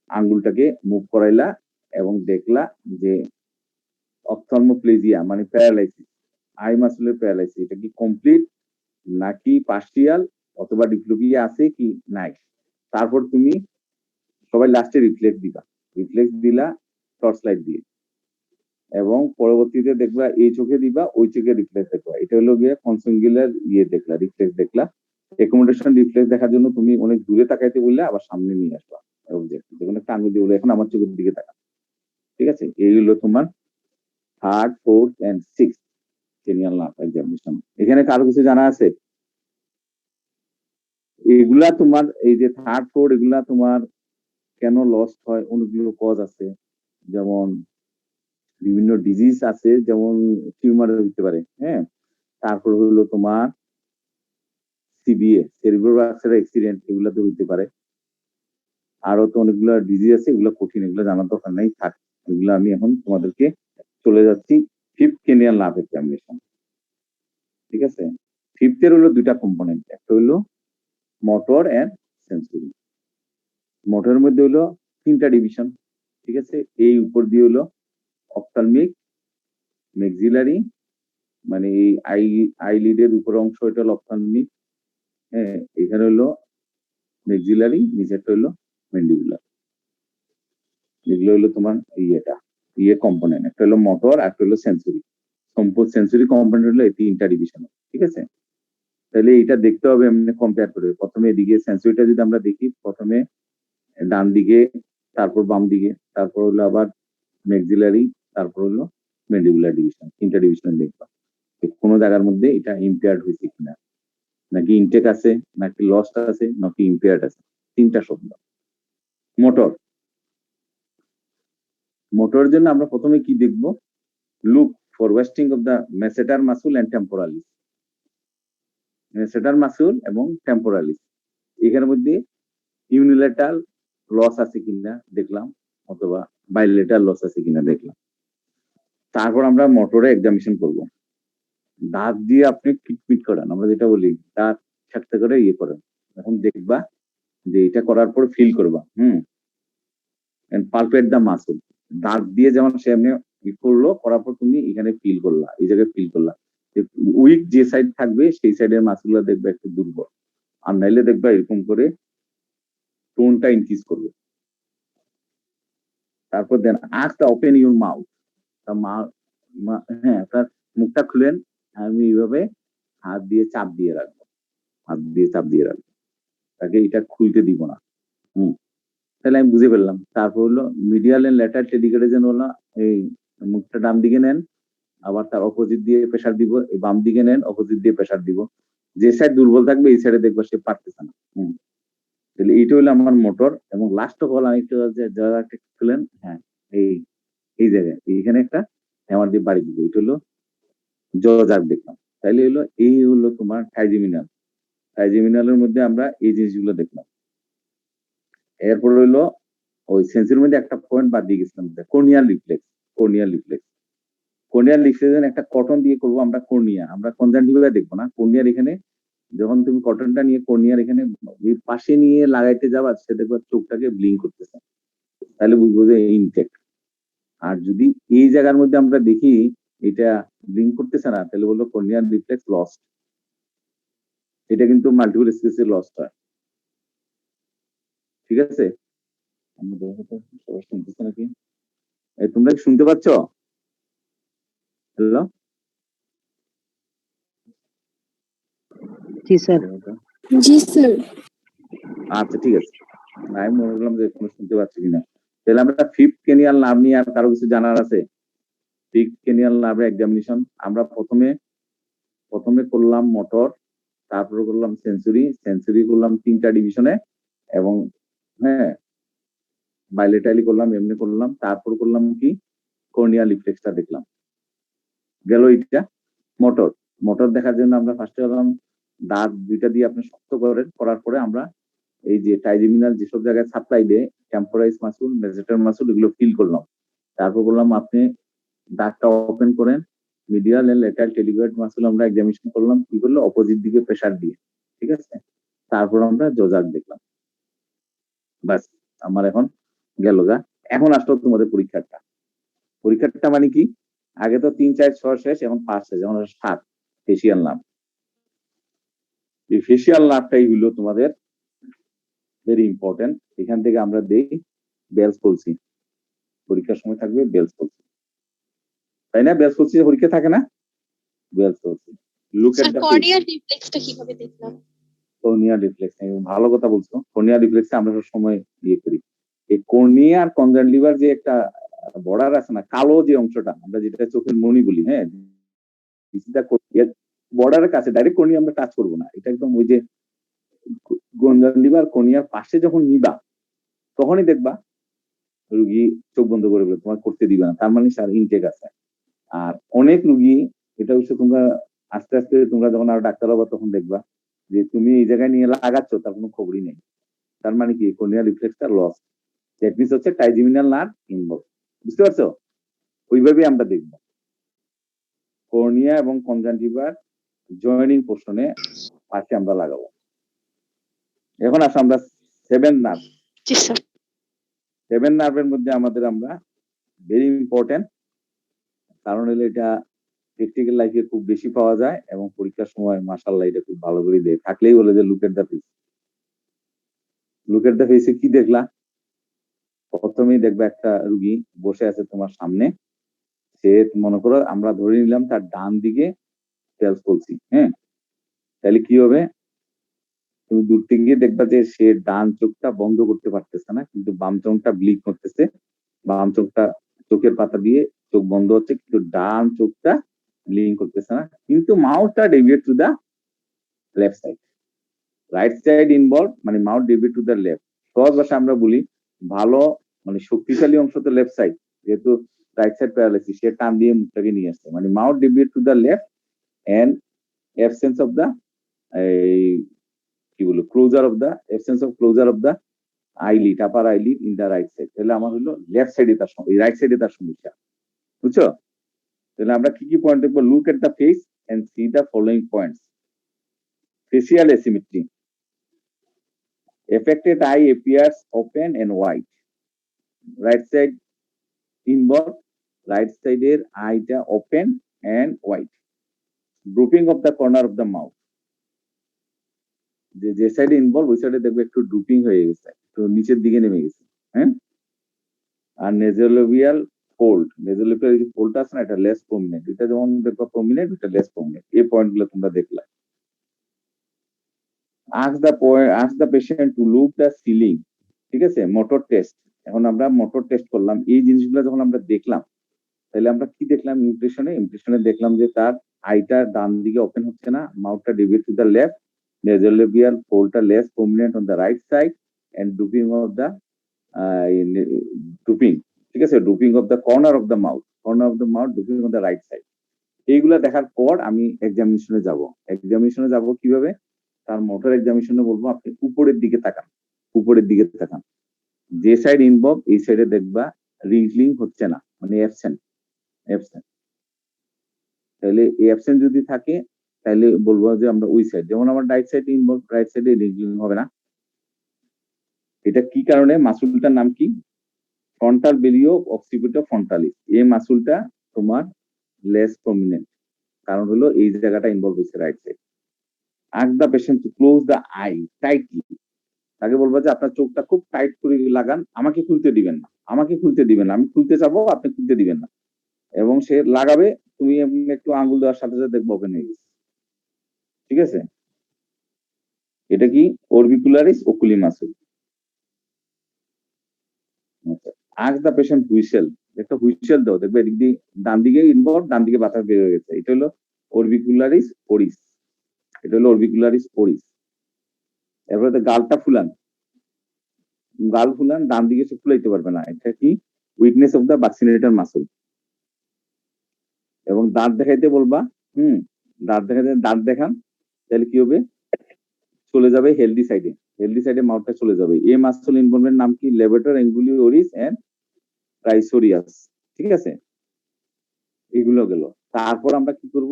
আঙ্গুলটাকে মুভ করাইলা এবং দেখলা যে অপথলমোপ্লেজিয়া মানে প্যারালাইসিস, আই মাসুলের প্যারালাইসিস, এটা কি কমপ্লিট নাকি পার্শিয়াল অথবা ডিপ্লোপিয়া আছে কি নাই। তারপর তুমি সবাই লাস্টে রিফ্লেক্স দিলা টর্চ লাইট দিয়ে, এবং পরবর্তীতে দেখবা এই চোখে দিবা, ওই চোখে রিফ্লেক্স দেখবা। এটা হলো গিয়ে কনসিউঙ্গুলার দেখলা, রিফ্লেক্স দেখলা। অ্যাকোমোডেশন রিফ্লেক্স দেখার জন্য তুমি অনেক দূরে তাকাইতে বললে আবার সামনে নিয়ে আসবা অবজেক্ট, যেখানে একটা আঙুল দিয়ে বলে এখন আমার চোখের দিকে তাকা। ঠিক আছে? এই হলো তোমার third fourth and six cranial nerve examination. এখানে কারো কিছু জানা আছে? এগুলা তোমার এই যে থার্ড ফোর্থ, এগুলা তোমার কেন লস্ট হয়, অনেকগুলো কজ আছে। যেমন বিভিন্ন ডিজিজ আছে, যেমন টিউমার হইতে পারে। তারপর হলো তোমার সিবিএ, সেরিব্রোভাস্কুলার অ্যাক্সিডেন্ট, এগুলো তো হইতে পারে। আরো তো অনেকগুলো ডিজিজ আছে, এগুলো কঠিন, এগুলো জানার দরকার নাই, থাক। এগুলো আমি এখন তোমাদেরকে চলে যাচ্ছি ফিফথ ক্রেনিয়াল নার্ভ এক্সামিনেশন। ঠিক আছে? ফিফথের হলো দুইটা কম্পোনেন্ট, একটা হলো মোটর এন্ড সেন্সরি। মোটরের মধ্যে হলো তিনটা ডিভিশন। ঠিক আছে? এই উপর দিয়ে হলো অপথলমিক, ম্যাক্সিলারি, মানে এই আইলিডের উপর অংশ, এটা হলো অপথলমিক। এখানে হলো ম্যাক্সিলারি, নিচেরটা হলো ম্যান্ডিবুলার। এগুলো হলো তোমার কম্পোনেন্ট, একটা হলো মোটর, একটা হলো সেন্সরি। সেন্সরি কম্পোনেন্ট হলো এই তিনটা ডিভিশন, ঠিক আছে? তাহলে এটা দেখতে হবে এমনি কম্পেয়ার করে। প্রথমে এদিকে সেন্সরিটা যদি আমরা দেখি, প্রথমে ডান দিকে, তারপর বাম দিকে, তারপর হলো আবার ম্যাক্সিলারি, তারপর হলো ম্যান্ডিবুলার ডিভিশন। তিনটা ডিভিশন দেখবা কোনো জায়গার মধ্যে এটা ইম্পেয়ার্ড হয়েছে কিনা, নাকি ইনটেক আছে, নাকি লস্ট আছে, নাকি ইম্পেয়ার্ড আছে। তিনটা শব্দ। মোটর, মোটরের জন্য আমরা প্রথমে কি দেখব? Look for wasting of the masseter muscle and টেম্পোরালিস। মেসেটার মাসুল এবং টেম্পোরালিস, এখানের মধ্যে ইউনিলেটারাল লস আছে কিনা দেখলাম, অথবা বাইলেটারাল লস আছে কিনা দেখলাম। তারপর আমরা মোটরে এক্সামিনেশন করব। দাঁত দিয়ে আপনি কিটমিট করেন, আমরা যেটা বলি দাঁত থাকতে করে করেন। এখন দেখবা যে এটা করার পর ফিল করবা, পালপেট দা মাসুল। দাঁত দিয়ে যেমন সে এমনি করলো, করার পর তুমি এখানে ফিল করলা, এই জায়গায় ফিল করলা। উইক যে সাইড থাকবে সেই সাইডের মাসুলটা দেখবে একটু দুর্বল, আর নাইলে দেখবা এরকম করে টোনটা ইনক্রিজ করবে। তারপর দেন আস্তে ওপেন ইউর মাউথ। হ্যাঁ, তার মুখটা খুলেন, আমি এইভাবে হাত দিয়ে চাপ দিয়ে রাখবো, হাত দিয়ে চাপ দিয়ে রাখবো, তাকে এটা খুলতে দিব না। তাহলে আমি বুঝে ফেললাম। তারপর হলো মিডিয়াল এন্ড ল্যাটার টেডিকেটেশন হলো এই মুখটা ডান দিকে নেন, আবার তার অপোজিট দিয়ে প্রেসার দিব, এই বাম দিকে নেন, অপোজিট দিয়ে প্রেসার দিব। যে সাইড দুর্বল থাকবে এই সাইডে দেখবো সে পারতেছে না। তাহলে এইটা হলো আমার মোটর। এবং লাস্ট অফ অল আমি একটু জায়গাটা খুলেন, হ্যাঁ, এই এই জায়গায় এইখানে একটা হ্যামার দিয়ে বাড়ি দিব, এটা হলো জজাক দেখলাম। তাইলে হলো এই হলো তোমার ট্রাইজেমিনাল। ট্রাইজেমিনালের মধ্যে আমরা এই জিনিসগুলো দেখলাম। এরপর হইলো ওই সেন্সির মধ্যে একটা পয়েন্ট বাদ দিয়ে গেছিলাম, corneal reflex. Corneal reflex, corneal reflex একটা কটন দিয়ে করবো আমরা। কর্নিয়া আমরা কনজাংটিভা দেখবো না, কর্নিয়ার এখানে যখন তুমি কটনটা নিয়ে কর্নিয়ার এখানে পাশে নিয়ে লাগাইতে যাবা, সে দেখবা চোখটাকে ব্লিঙ্ক করতেছে, তাহলে বুঝবো যে ইনটেক। আর যদি এই জায়গার মধ্যে আমরা দেখি এটা ব্লিঙ্ক করতেছে না, তাহলে বললো কর্নিয়াল রিফ্লেক্স লস্ট। এটা কিন্তু মাল্টিপল স্পেসে লস্ট হয়, ঠিক আছে? সবাই শুনতেছে নাকি? তোমরা শুনতে পাচ্ছ? হ্যালো, জি স্যার। জি স্যার। আচ্ছা ঠিক আছে, আমি মনে করলাম যে কোনো শুনতে পাচ্ছি কিনা। তাহলে আমরা ফিফথ ক্রেনিয়াল নার্ভ নিয়ে আর কারো কিছু জানার আছে? ফিফথ ক্রেনিয়াল নার্ভের এক্সামিনেশন আমরা প্রথমে করলাম মোটর, তারপরে করলাম সেন্সরি করলাম তিনটা ডিভিশনে, এবং হ্যাঁ বাইলেটালি করলাম, এমনি করলাম। তারপর করলাম কি কর্নিয়াল রিফ্লেক্সটা দেখলাম। গেল এটা মোটর। মোটর দেখার জন্য আমরা ফার্স্টে করলাম দাঁত দুইটা দিয়ে আপনি শক্ত করেন, করার পরে আমরা এই যে ট্রাইজেমিনাল যেসব জায়গায় সাপ্লাই দেয়, টেম্পোরাইজ মাসুল, মেসেটার মাসুল, এগুলো ফিল করলাম। তারপর বললাম আপনি দাঁতটা ওপেন করেন, মিডিয়াল এন্ড ল্যাটারাল টেলিগয়েড মাসুল আমরা এক্সামিনেশন করলাম, কি করলো অপোজিট দিকে প্রেসার দিয়ে, ঠিক আছে? তারপর আমরা জজাক দেখলাম। বাস, আমার এখন গেল গা। এখন আসলো তোমাদের পরীক্ষাটা। পরীক্ষাটা মানে কি, আগে তো 3, 4, 6 শেষ, এখন 5 শেষ, এখন 7 ফেসিয়াল নার্ভ। এই ফেসিয়াল নার্ভটাই হলো তোমাদের ভেরি ইম্পর্টেন্ট। এখান থেকে আমরা দেখি বেলস পলসি, পরীক্ষার সময় থাকবে বেলস পলসি, তাই না? বেলস পলসি পরীক্ষা থাকে না? Bell's palsy, look at sir the face. Corneal রিফ্লেক্সটা কিভাবে দেখলাম? কর্নিয়া রিফ্লেক্স, ভালো কথা বলছো। কর্নিয়া রিফ্লেক্সে আমরা সব সময় করি। এই কর্নিয়া আর কনজাংটিভার যে একটা বর্ডার আছে না, কালো যে অংশটা, আমরা যেটা চোখের মণি বলি, হ্যাঁ, বর্ডারের কাছে ডাইরেক্ট কর্নিয়া আমরা টাচ করবো না। এটা একদম ওই যে কনজাংটিভার কর্নিয়ার পাশে যখন নিবা, তখনই দেখবা রুগী চোখ বন্ধ করে বলে তোমার করতে দিবে না, তার মানে তার ইনটেক আছে। আর অনেক রুগী, এটা হচ্ছে তোমরা আস্তে আস্তে তোমরা যখন আরো ডাক্তার হবা তখন দেখবা যে তুমি এই জায়গায় নিয়ে লাগাচ্ছ, তার কোনো খবরই নেই। তার মানে কি কর্নিয়াল রিফ্লেক্সটা লস। দ্যাট মিনস হচ্ছে ট্রাইজেমিনাল নার্ভ ইনভলভ। বুঝতে পারছো? ওইভাবেই আমরা দেখবো কর্নিয়া এবং কনজাংটিভার জয়েনিং পোর্শনে পাশে আমরা লাগাবো। এখন আসো আমরা 7 নার্ভ। জি স্যার। 7 নার্ভের মধ্যে আমরা ভেরি ইম্পর্টেন্ট, কারণ হলো এটা প্র্যাকটিক্যাল লাইফে খুব বেশি পাওয়া যায়, এবং পরীক্ষার সময় মাশাআল্লাহ এটা খুব ভালো করে দেয়। থাকলেই বলে যে look at the face. Look at the ফেসে কি দেখলা? প্রথমেই দেখবে একটা রুগী বসে আছে তোমার সামনে, সে মনে করো আমরা ধরে নিলাম তার ডান দিকে সেলস বলছি, হ্যাঁ, তাহলে কি হবে? তুমি দূর থেকে গিয়ে দেখবা যে সে ডান চোখটা বন্ধ করতে পারতেছে না, কিন্তু বাম চোখটা ব্লিক করতেছে। বাম চোখটা চোখের পাতা দিয়ে চোখ বন্ধ হচ্ছে, কিন্তু ডান চোখটা ব্লিঙ্ক করতেছে না, কিন্তু মাউথটা deviate to the left side. Right side involve মানে mouth deviate to the left. সহজ ভাষা আমরা বলি ভালো মানে শক্তিশালী অংশ তো লেফট সাইড, যেহেতু রাইট সাইড প্যারালাইসিস, সে টান দিয়ে মুখটাকে নিয়ে আসছে, মানে mouth deviate to the left and absence of the কি বলবো closure of the absence of closure of the eyelid, upper eyelid in the right side। তাহলে আমার হলো লেফট সাইডে তার রাইট সাইডে তার সমস্যা, বুঝছো? তাহলে আমরা কি কি পয়েন্ট দেখবো? Look at the face and see the following points. Facial asymmetry, affected eye appears open and wide, right side involved, right side এর আইটা open and wide, drooping of the corner of the mouth, যে সাইডে involve ওই সাইডে দেখবে একটু drooping হয়ে গেছে, একটু নিচের দিকে নেমে গেছে, হ্যাঁ। আর নেজোলোবিয়াল ফোল্ড, নেজোলোবিয়াল যে ফোল্ডটা আছে না, এটা লেস প্রমিনেন্ট, এটা যেমন দেখবা প্রমিনেন্ট, এটা লেস প্রমিনেন্ট। এই পয়েন্টগুলো তোমরা দেখলা। ask the patient to look the ceiling, ঠিক আছে, মোটর টেস্ট। এখন আমরা মোটর টেস্ট করলাম, এই জিনিসগুলো যখন আমরা দেখলাম, তাহলে আমরা কি দেখলাম? ইমপ্রেশনে দেখলাম যে তার আইটা ডান দিকে ওপেন হচ্ছে না, মাউথটা deviate to the left, nasolabial fold less prominent on the right side, and drooping of the drooping, ঠিক আছে, drooping of the corner of the mouth, drooping on the right side। এইগুলা দেখার পর আমি এক্সামিনেশনে যাব কিভাবে? তার মোটর এক্সামিনেশনে বলবো আপনি উপরের দিকে তাকান, যে সাইড ইনভলভ এই সাইডে দেখবা রিঙ্কলিং হচ্ছে না, মানে অ্যাবসেন্ট। তাহলে এই অ্যাবসেন্ট যদি থাকে তাহলে বলবো যে আমরা ওই সাইড, যেমন আমার রাইট সাইড ইনভলভ, রাইট সাইডে রিঙ্কলিং হবে না। এটা কি কারণে? মাসুলটার নাম কি? ফ্রন্টাল বেলিও অক্সিপিটো ফ্রন্টালিস। এই মাসুলটা তোমার লেস প্রমিনেন্ট, কারণ হলো এই জায়গাটা ইনভলভ হচ্ছে right side. Ask the patient to close the I tightly, তাকে বলবো যে আপনার চোখটা খুব টাইট করে লাগান, আমাকে খুলতে দিবেন না, আমি খুলতে চাবো, আপনি খুলতে দিবেন না। এবং সে লাগাবে, তুমি একটু আঙ্গুল দেওয়ার সাথে সাথে দেখবো ওপেন হয়ে গেছে, ঠিক আছে। এটা কি? অরবিকুলারিস ওকুলি মাসুল। আস্ক দ্য পেশেন্ট হুইসেল, একটা হুইসেল দাও, দেখবে এদিক দিয়ে ডান দিকে ইনভলভ, ডান দিকে বাতাস বের হয়ে গেছে, এটা হলো অরবিকুলারিস ওরিস, এরপরে গালটা ফুলান, ডান দিকে সে ফুলাইতে পারবে না, এটা কি? Weakness of the buccinator muscle. এবং দাঁত দেখাইতে বলবা, দাঁত দেখান, তাহলে কি হবে? চলে যাবে হেলদি সাইডে মাউথটা চলে যাবে। এই মাসল ইনভলভমেন্ট নাম কি? লেভেটর অ্যাঙ্গুলিওরিস এন্ড ট্রাইসোরিয়াস, ঠিক আছে। এগুলো গেল। তারপর আমরা কি করব?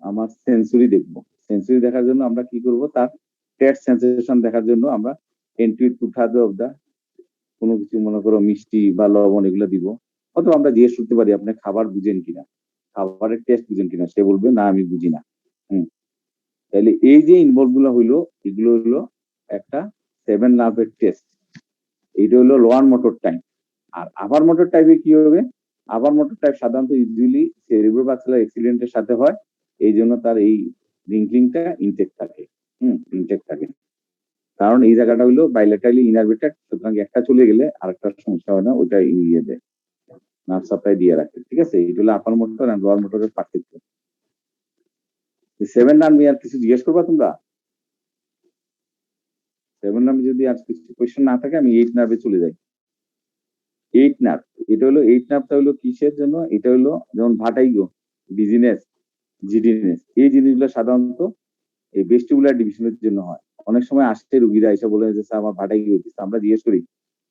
আমার সেন্সরি দেখবো। সেন্সরি দেখার জন্য আমরা কি করব? তার টেস্ট সেন্সেশন দেখার জন্য আমরা এন্ট্রি টুঠাদো অফ দা, কোনো কিছু মনে করো মিষ্টি বা লবণ এগুলো দিব, অথবা আমরা জিজ্ঞেস করতে পারি আপনি খাবার বুঝেন কিনা, খাবারের টেস্ট বুঝেন কিনা, সে বলবে না আমি বুঝি না। তাহলে এই যে ইনভলভ গুলো হইলো, এগুলো হলো একটা 7 নার্ভের টেস্ট। এইটা হলো লোয়ার মোটর টাইপ। আর আপার মোটর টাইপে কি হবে? আপার মোটর টাইপ সাধারণত ইউজুয়ালি সেরিব্রোভাস্কুলার অ্যাক্সিডেন্টের সাথে হয়, এই জন্য তার এই রিঙ্কলিংটা ইনটেক থাকে, কারণ এই জায়গাটা হলো বাইলেটারালি ইনারভেটেড, সুতরাং একটা চলে গেলে আরেকটা সমস্যা হয় না, ওইটা ইয়ে দেয়, নার্ভ সাপ্লাই দিয়ে রাখে, ঠিক আছে। এটা হলো আপার মোটর আর লোয়ার মোটরের পার্থক্য। 7 নার্ভ আর কিছু জিজ্ঞেস করবা তোমরা? 7 নার্ভে যদি আর কিছু কোয়েশ্চেন না থাকে আমি 8 নার্ভে চলে যাই। 8 নার্ভ, এটা হলো 8 নার্ভটা হলো কিসের জন্য? এটা হলো যেমন ভাটাইগো, ডিজিনেস, জিডিনেস, এই জিনিসগুলো সাধারণত এই ভেস্টিবুলার ডিভিশনের জন্য হয়। অনেক সময় আসছে রুগীরা এসে বলে যে স্যার আমার ভাটাইগো হচ্ছে, আমরা জিজ্ঞেস করি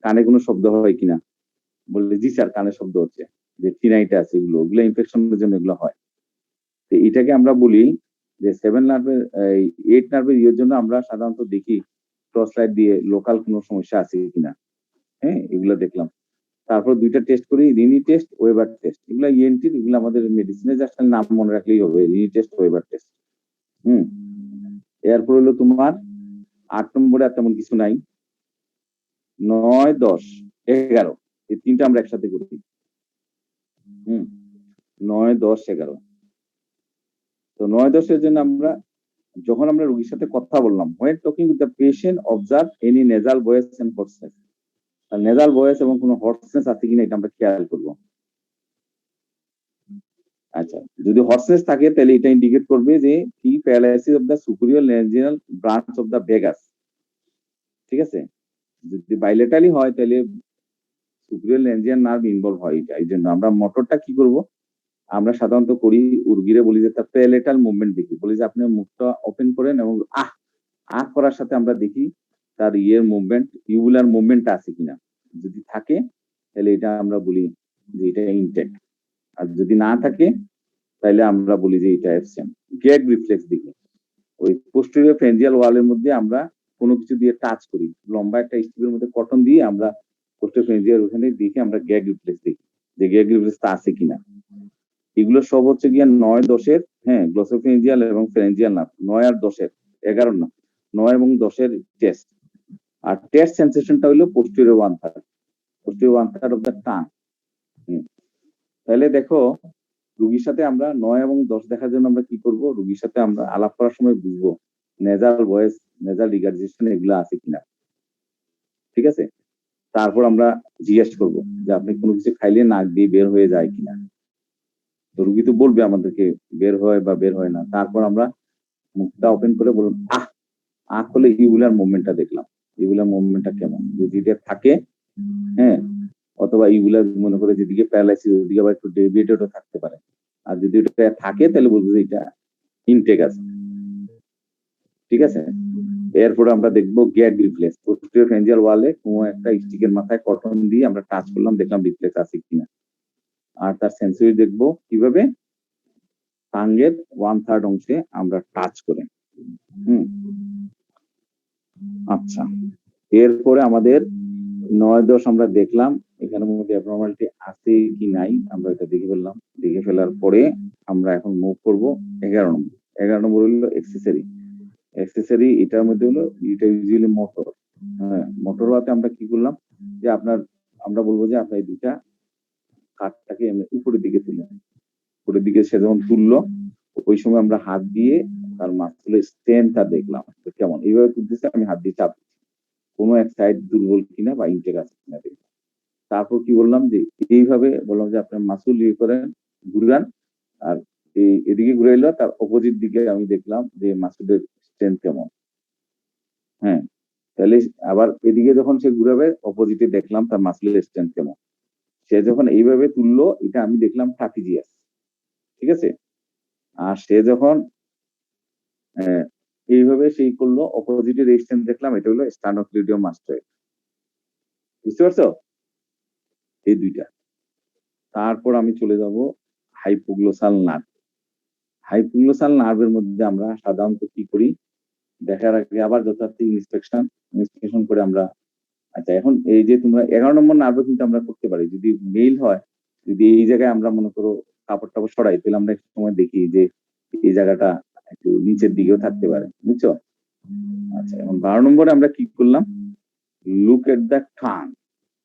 কানে কোনো শব্দ হয় কিনা, বললে জি স্যার কানে শব্দ হচ্ছে, যে ফিনাইটা আছে, ওগুলো ইনফেকশনের জন্য এগুলো হয়। তো এটাকে আমরা বলি যে 7 নার্ভের 8 নার্ভের ইয়ের জন্য আমরা সাধারণত দেখি টর্চ লাইট দিয়ে লোকাল কোনো সমস্যা আছে কিনা, হ্যাঁ, এগুলো দেখলাম। তারপর দুইটা টেস্ট করি, রিনি টেস্ট, ওয়েবার টেস্ট, এগুলো ইএনটি, এগুলো আমাদের মেডিসিনে জাস্ট নাম মনে রাখলেই হবে, রিনি টেস্ট, ওয়েবার টেস্ট। এরপর হলো তোমার 8 নম্বরে আর তেমন কিছু নাই। 9, 10, 11 এই তিনটা আমরা একসাথে করি। 9, 10, 11। তো 9, 10 এর জন্য আমরা যখন আমরা রোগীর সাথে কথা বললাম, when talking with the patient observe any nasal voice and hoarseness। Nasal voice এবং কোনো হর্সনেস আছে কিনা এটা আমরা খেয়াল করব। আচ্ছা, যদি হর্সনেস থাকে তাহলে এটা ইন্ডিকেট করবে যে কি paralysis of the superior laryngeal branch of the vagus. ঠিক আছে, যদি বাইলেটালি হয় তাহলে সুপিরিয়র ল্যারিঞ্জিয়াল নার্ভ ইনভলভ হয়। এটা এই জন্য আমরা মোটরটা কি করব, আমরা সাধারণত করি উর্গিরে বলি যে তার প্যালেটাল মুভমেন্ট দেখি, বলি যে আপনি মুখটা ওপেন করেন এবং আহ করার সাথে আমরা দেখি তার মুভমেন্ট, ইউবুলার মুভমেন্ট আছে কিনা। যদি থাকে তাহলে এটা আমরা বলি যে এটা ইনটেক, আর যদি না থাকে তাহলে আমরা বলি যে এটা অ্যাবসেন্ট। গ্যাগ রিফ্লেক্স দেখি, ওই পোস্টেরিয়র ফ্যারিঞ্জিয়াল ওয়ালের মধ্যে আমরা কোনো কিছু দিয়ে টাচ করি, লম্বা একটা স্টিপের মধ্যে কটন দিয়ে আমরা পোস্টেরিয়র ফ্যারিঞ্জিয়াল ওখানে দেখে আমরা গ্যাগ রিফ্লেক্স দেখি যে গ্যাগ রিফ্লেক্সটা আছে কিনা। এগুলো সব হচ্ছে গিয়ে 9, 10-এর, হ্যাঁ, গ্লোসোফেরিঞ্জিয়াল এবং ফ্যারিঞ্জিয়াল নার্ভ। 9 আর 10-এর, 11 না, 9 এবং 10-এর টেস্ট। আর টেস্ট সেন্সেশনটা হলো posterior 1/3, posterior 1/3 of the tongue. তাহলে দেখো রুগীর সাথে আমরা 9 এবং 10 দেখার জন্য আমরা কি করব, রুগীর সাথে আমরা আলাপ করার সময় বুঝবো নেজাল ভয়েস, নেজাল রিগার্জিটেশন এগুলো আছে কিনা। ঠিক আছে, তারপর আমরা জিজ্ঞেস করব যে আপনি কোনো কিছু খাইলে নাক দিয়ে বের হয়ে যায় কিনা। তো রুগী তো বলবে আমাদেরকে বের হয় বা বের হয় না। তারপর আমরা মুখটা ওপেন করে বলুন আহ হলে ইউবুলার মুভমেন্টটা দেখলাম, ইউবুলার মুভমেন্টটা কেমন। যদি এটা থাকে, হ্যাঁ, অথবা ইউবুলার মনে করে যেদিকে প্যারালাইসিস ওদিকে আবার একটু ডেভিয়েটেডও থাকতে পারে। আর যদি ওটা থাকে তাহলে বলবো যে এটা ইনটেক আছে। ঠিক আছে, এরপরে আমরা দেখবো গ্যাগ রিফ্লেক্স। পোস্টেরিয়র ফ্যারিঞ্জিয়াল ওয়ালে কোনো একটা স্টিকের মাথায় কটন দিয়ে আমরা টাচ করলাম, দেখলাম রিফ্লেক্স আছে কিনা। আর তার সেন্সরি দেখবো কিভাবে, টাঙ্গের 1/3 অংশে আমরা টাচ করে। আচ্ছা, এরপরে আমাদের 9, 10 আমরা দেখলাম এখানের মধ্যে অ্যাবনরমালিটি আছে কি নাই আমরা এটা দেখে ফেললাম। দেখে ফেলার পরে আমরা এখন মুভ করব 11 নম্বর। 11 নম্বর হলো এক্সেসরি। এক্সেসরি এটার মধ্যে হলো এটা ইউজুয়ালি মোটর। হ্যাঁ, মোটর হওয়াতে আমরা কি করলাম যে আমরা বলবো যে আপনার এই দুইটা কাঠটাকে উপরের দিকে তুলে, উপরের দিকে সে যখন তুললো ওই সময় আমরা হাত দিয়ে তার মাসলের স্ট্রেংথটা দেখলাম কেমন। এইভাবে তুলতেছে, আমি হাত দিয়ে চাপ দিচ্ছি কোনো এক সাইড দুর্বল কিনা বা ইনটেক আছে কিনা দেখলাম। তারপর কি বললাম যে এইভাবে বললাম যে আপনার মাসুল ইয়ে করেন, ঘুরান, আর এদিকে ঘুরাইলো তার অপোজিট দিকে আমি দেখলাম যে মাসুলের স্ট্রেংথ কেমন। হ্যাঁ, তাহলে আবার এদিকে যখন সে ঘুরাবে অপোজিটে দেখলাম তার মাসুলের স্ট্রেংথ কেমন। সে যখন এইভাবে তুললো এটা আমি দেখলাম ট্রাপিজিয়াস। ঠিক আছে, আর সে যখন এইভাবে সেই করলো অপোজিটে রেজিস্ট্যান্স দেখলাম এটা হলো স্টার্নোক্লিডিয়াম মাস্টার। বুঝতে পারছো এই দুইটা। তারপর আমি চলে যাব হাইপোগ্লোসাল নার্ভ। হাইপোগ্লোসাল নার্ভের মধ্যে আমরা সাধারণত কি করি, দেখার আগে আবার যথার্থ ইন্সপেকশন করে আমরা। আচ্ছা, এখন এই যে তোমরা 11 নম্বর নার্ভে কিন্তু আমরা করতে পারি, যদি মেইল হয়, যদি এই জায়গায় আমরা মনে করো কাপড় টাপড় সরাই তাহলে আমরা একটু সময় দেখি যে এই জায়গাটা একটু নিচের দিকেও থাকতে পারে। বুঝছো? আচ্ছা, এখন 12 নম্বরে আমরা কি করলাম, লুক এট দ্য টাং।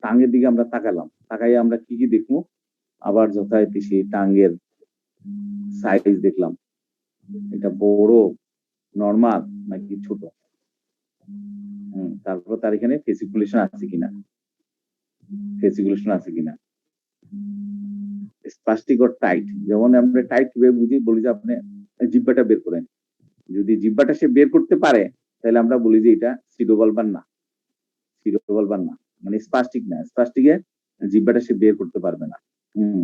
টাঙ্গের দিকে আমরা তাকালাম, তাকাই আমরা কি কি দেখবো, আবার যথারীতি সেই টাঙ্গের সাইজ দেখলাম, এটা বড় নর্মাল নাকি ছোট। তারপর তার এখানে ফেসিকুলেশন আছে কিনা, স্পাস্টিক ও টাইট। যেমন আমরা টাইট কিভাবে বুঝি, বলি যে আপনি জিব্বাটা বের করেন, যদি জিব্বাটা সে বের করতে পারে তাহলে আমরা বলি যে এটা সিডোভালভার না, মানে স্পাস্টিক না। স্পাস্টিকে জিব্বাটা সে বের করতে পারবে না।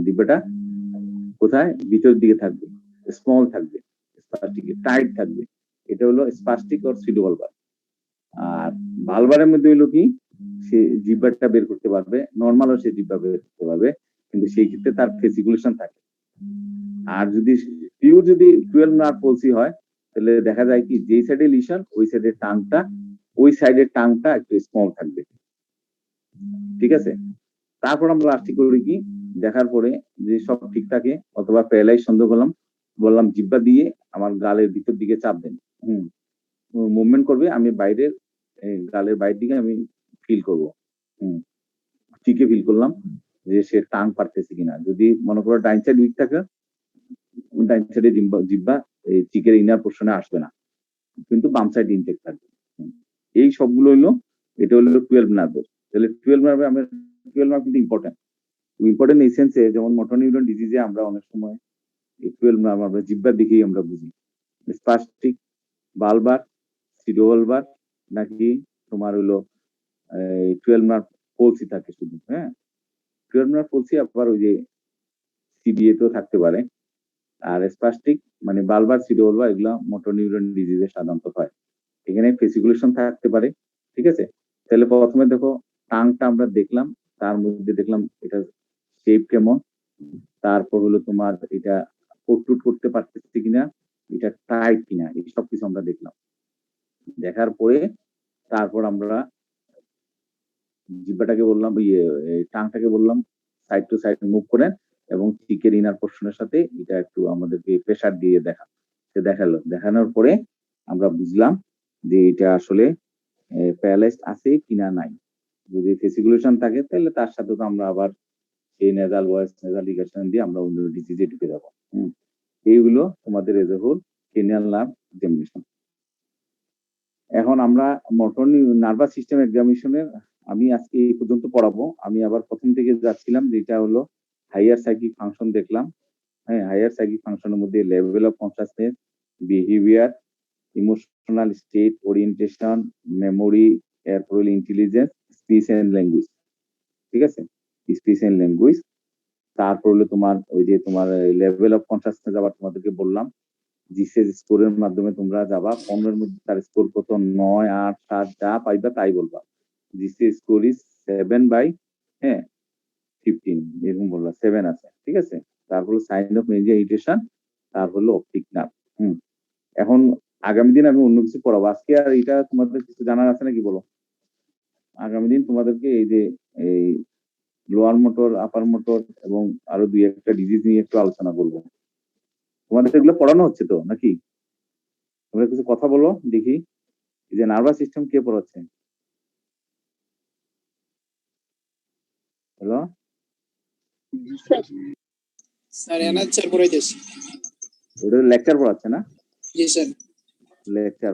জিব্বাটা কোথায়, ভিতর দিকে থাকবে, স্মল থাকবে, স্পাস্টিকে টাইট থাকবে। এটা হলো স্পাস্টিক আর সিডোভালভার। আর ভালভারের মধ্যে হলো কি, সে জিব্বাটা বের করতে পারবে, নর্মালও সে জিব্বা বের করতে পারবে, কিন্তু সেই ক্ষেত্রে তার ফেসিকুলেশন থাকে। আর যদি পিওর যদি 12 নার্ভ পলসি হয় তাহলে দেখা যায় কি, যেই সাইডে লিশন ওই সাইডের টাংটা একটু স্মল থাকবে। ঠিক আছে, তারপর আমরা লাস্টে করি কি, দেখার পরে যে সব ঠিক থাকে অথবা প্যারালাইজ সন্দেহ করলাম, বললাম জিব্বা দিয়ে আমার গালের ভিতর দিকে চাপ দেন, মুভমেন্ট করবে, আমি বাইরের এই গালের বাইরের দিকে আমি ফিল করব। চিকে ফিল করলাম যে সে টাং পারতেছে কিনা। যদি মনে করো ডাইন সাইড উইক থাকে, ডাইন সাইডে জিব্বা এই চিকের ইনার পোর্শনে আসবে না, কিন্তু বাম সাইড ইনটেক থাকবে। এই সবগুলো হইলো, এটা হলো 12 নার্ভ। তাহলে 12 নার্ভে আমরা 12 নার্ভ কিন্তু ইম্পর্টেন্ট এই সেন্সে, যেমন মোটর নিউরন ডিজিজে আমরা অনেক সময় এই 12 নার্ভ আমরা জিব্বার দিকেই আমরা বুঝি। স্পাস্টিক, বালবার, সিডোভালবার, নাকি তোমার হলো 12 নার্ভ পলসি থাকে শুধু। হ্যাঁ, 12 নার্ভ পলসি আবার ওই যে সিবিএ তেও থাকতে পারে। আর স্পাস্টিক মানে বালবার, সিডোভালবার এগুলো মোটর নিউরন ডিজিজে সাধারণত হয়। এখানে ফেসিকুলেশন থাকতে পারে। ঠিক আছে, তাহলে প্রথমে দেখো টাংটা আমরা দেখলাম, তার মধ্যে দেখলাম এটা শেপ কেমন, তারপর হলো তোমার এটা প্রোট্রুড করতে পারতেছে কিনা, এটা টাইট কিনা, এই সব কিছু আমরা দেখলাম। দেখার পরে তারপর আমরা জিব্বাটাকে বললাম, টাংটাকে বললাম সাইড টু সাইড মুভ করেন এবং চিকের ইনার পোর্শনের সাথে এটা একটু আমাদেরকে প্রেসার দিয়ে দেখালো। দেখানোর পরে আমরা বুঝলাম যে এটা আসলে প্যারালাইজড আছে কিনা নাই। যদি ফেসিকুলেশন থাকে তাহলে তার সাথে তো আমরা আবার এই নেজাল ভয়েস, নেজাল লিগেশন দিয়ে আমরা অন্য ডিজিজে ঢুকে যাবো। এইগুলো তোমাদের as a whole cranial nerve examination. এখন আমরা মোটর নার্ভাস সিস্টেম এক্সামিনেশনের আমি আজকে এই পর্যন্ত পড়াবো। আমি আবার প্রথম থেকে যাচ্ছিলাম, যেটা হলো হাইয়ার সাইকিক ফাংশন দেখলাম। হ্যাঁ, হাইয়ার সাইকিক ফাংশনের মধ্যে level of consciousness, behaviour, emotional state, orientation, memory, এরপর হলো ইন্টেলিজেন্স, স্পিচ এন্ড ল্যাঙ্গুয়েজ। ঠিক আছে, স্পিচ এন্ড ল্যাঙ্গুয়েজ। তারপর হলো তোমার ওই যে তোমার লেভেল অফ কনসাসনেস আবার তোমাদেরকে বললাম জিসিএস স্কোরের মাধ্যমে তোমরা যাবা। 15 এর মধ্যে তার স্কোর কত, 9, 8, 7 যা পাইবা তাই বলবা। জিসিএস স্কোর ইজ 7/15 এরকম বলবা, 7 আছে। ঠিক আছে, তারপর সাইন অফ মেজিয়া ইরিটেশন, তার হলো অপটিক নার্ভ। এখন আগামী দিন আমি অন্য কিছু পড়াবো। আজকে আর এটা তোমাদের কিছু জানার আছে নাকি বলো? আগামী দিন তোমাদেরকে এই যে এই লোয়ার মোটর, আপার মোটর এবং আরো 2-1টা ডিজিজ নিয়ে একটু আলোচনা করবো। তোমাদের এগুলো পড়ানো হচ্ছে তো নাকি? তোমরা কিছু কথা বলো দেখি, এই যে নার্ভাস সিস্টেম কে পড়াচ্ছে? হ্যালো, স্যার এনার স্যার পড়াইতেছি। ওটা লেকচার পড়াচ্ছে না? জি স্যার। লেকচার,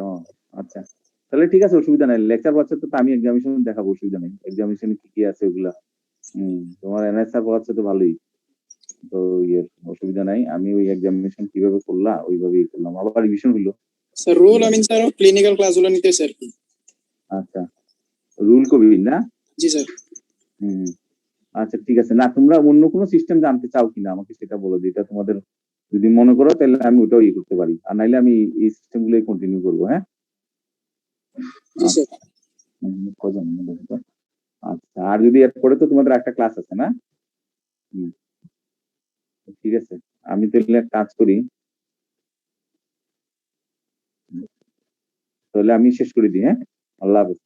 আচ্ছা, তাহলে ঠিক আছে, অসুবিধা নাই। লেকচার পড়াচ্ছে তো আমি এক্সামিনেশন দেখাবো, অসুবিধা নেই। এক্সামিনেশনে কি কি আছে ওগুলা তোমার এনএসআর পড়াচ্ছে তো ভালোই, তো অসুবিধা নাই। আমি ওই এক্সামিনেশন কিভাবে করলাম ওইভাবেই করলাম, আবার রিভিশন হইলো। স্যার রুল আমিন স্যার ক্লিনিক্যাল ক্লাসগুলো নিতে স্যার। আচ্ছা, রুল কবি না? জি স্যার। আচ্ছা ঠিক আছে। না, তোমরা অন্য কোনো সিস্টেম জানতে চাও কিনা আমাকে সেটা বলো, যেটা তোমাদের যদি মনে করো তাহলে আমি ওটাও করতে পারি, আর নাইলে আমি এই সিস্টেম গুলোই কন্টিনিউ করবো। হ্যাঁ, জি স্যার। আচ্ছা, আর যদি এরপরে তো তোমাদের একটা ক্লাস আছে না? ঠিক আছে, আমি তাহলে এক কাজ করি, তাহলে আমি শেষ করে দিই। হ্যাঁ, আল্লাহ হাফেজ।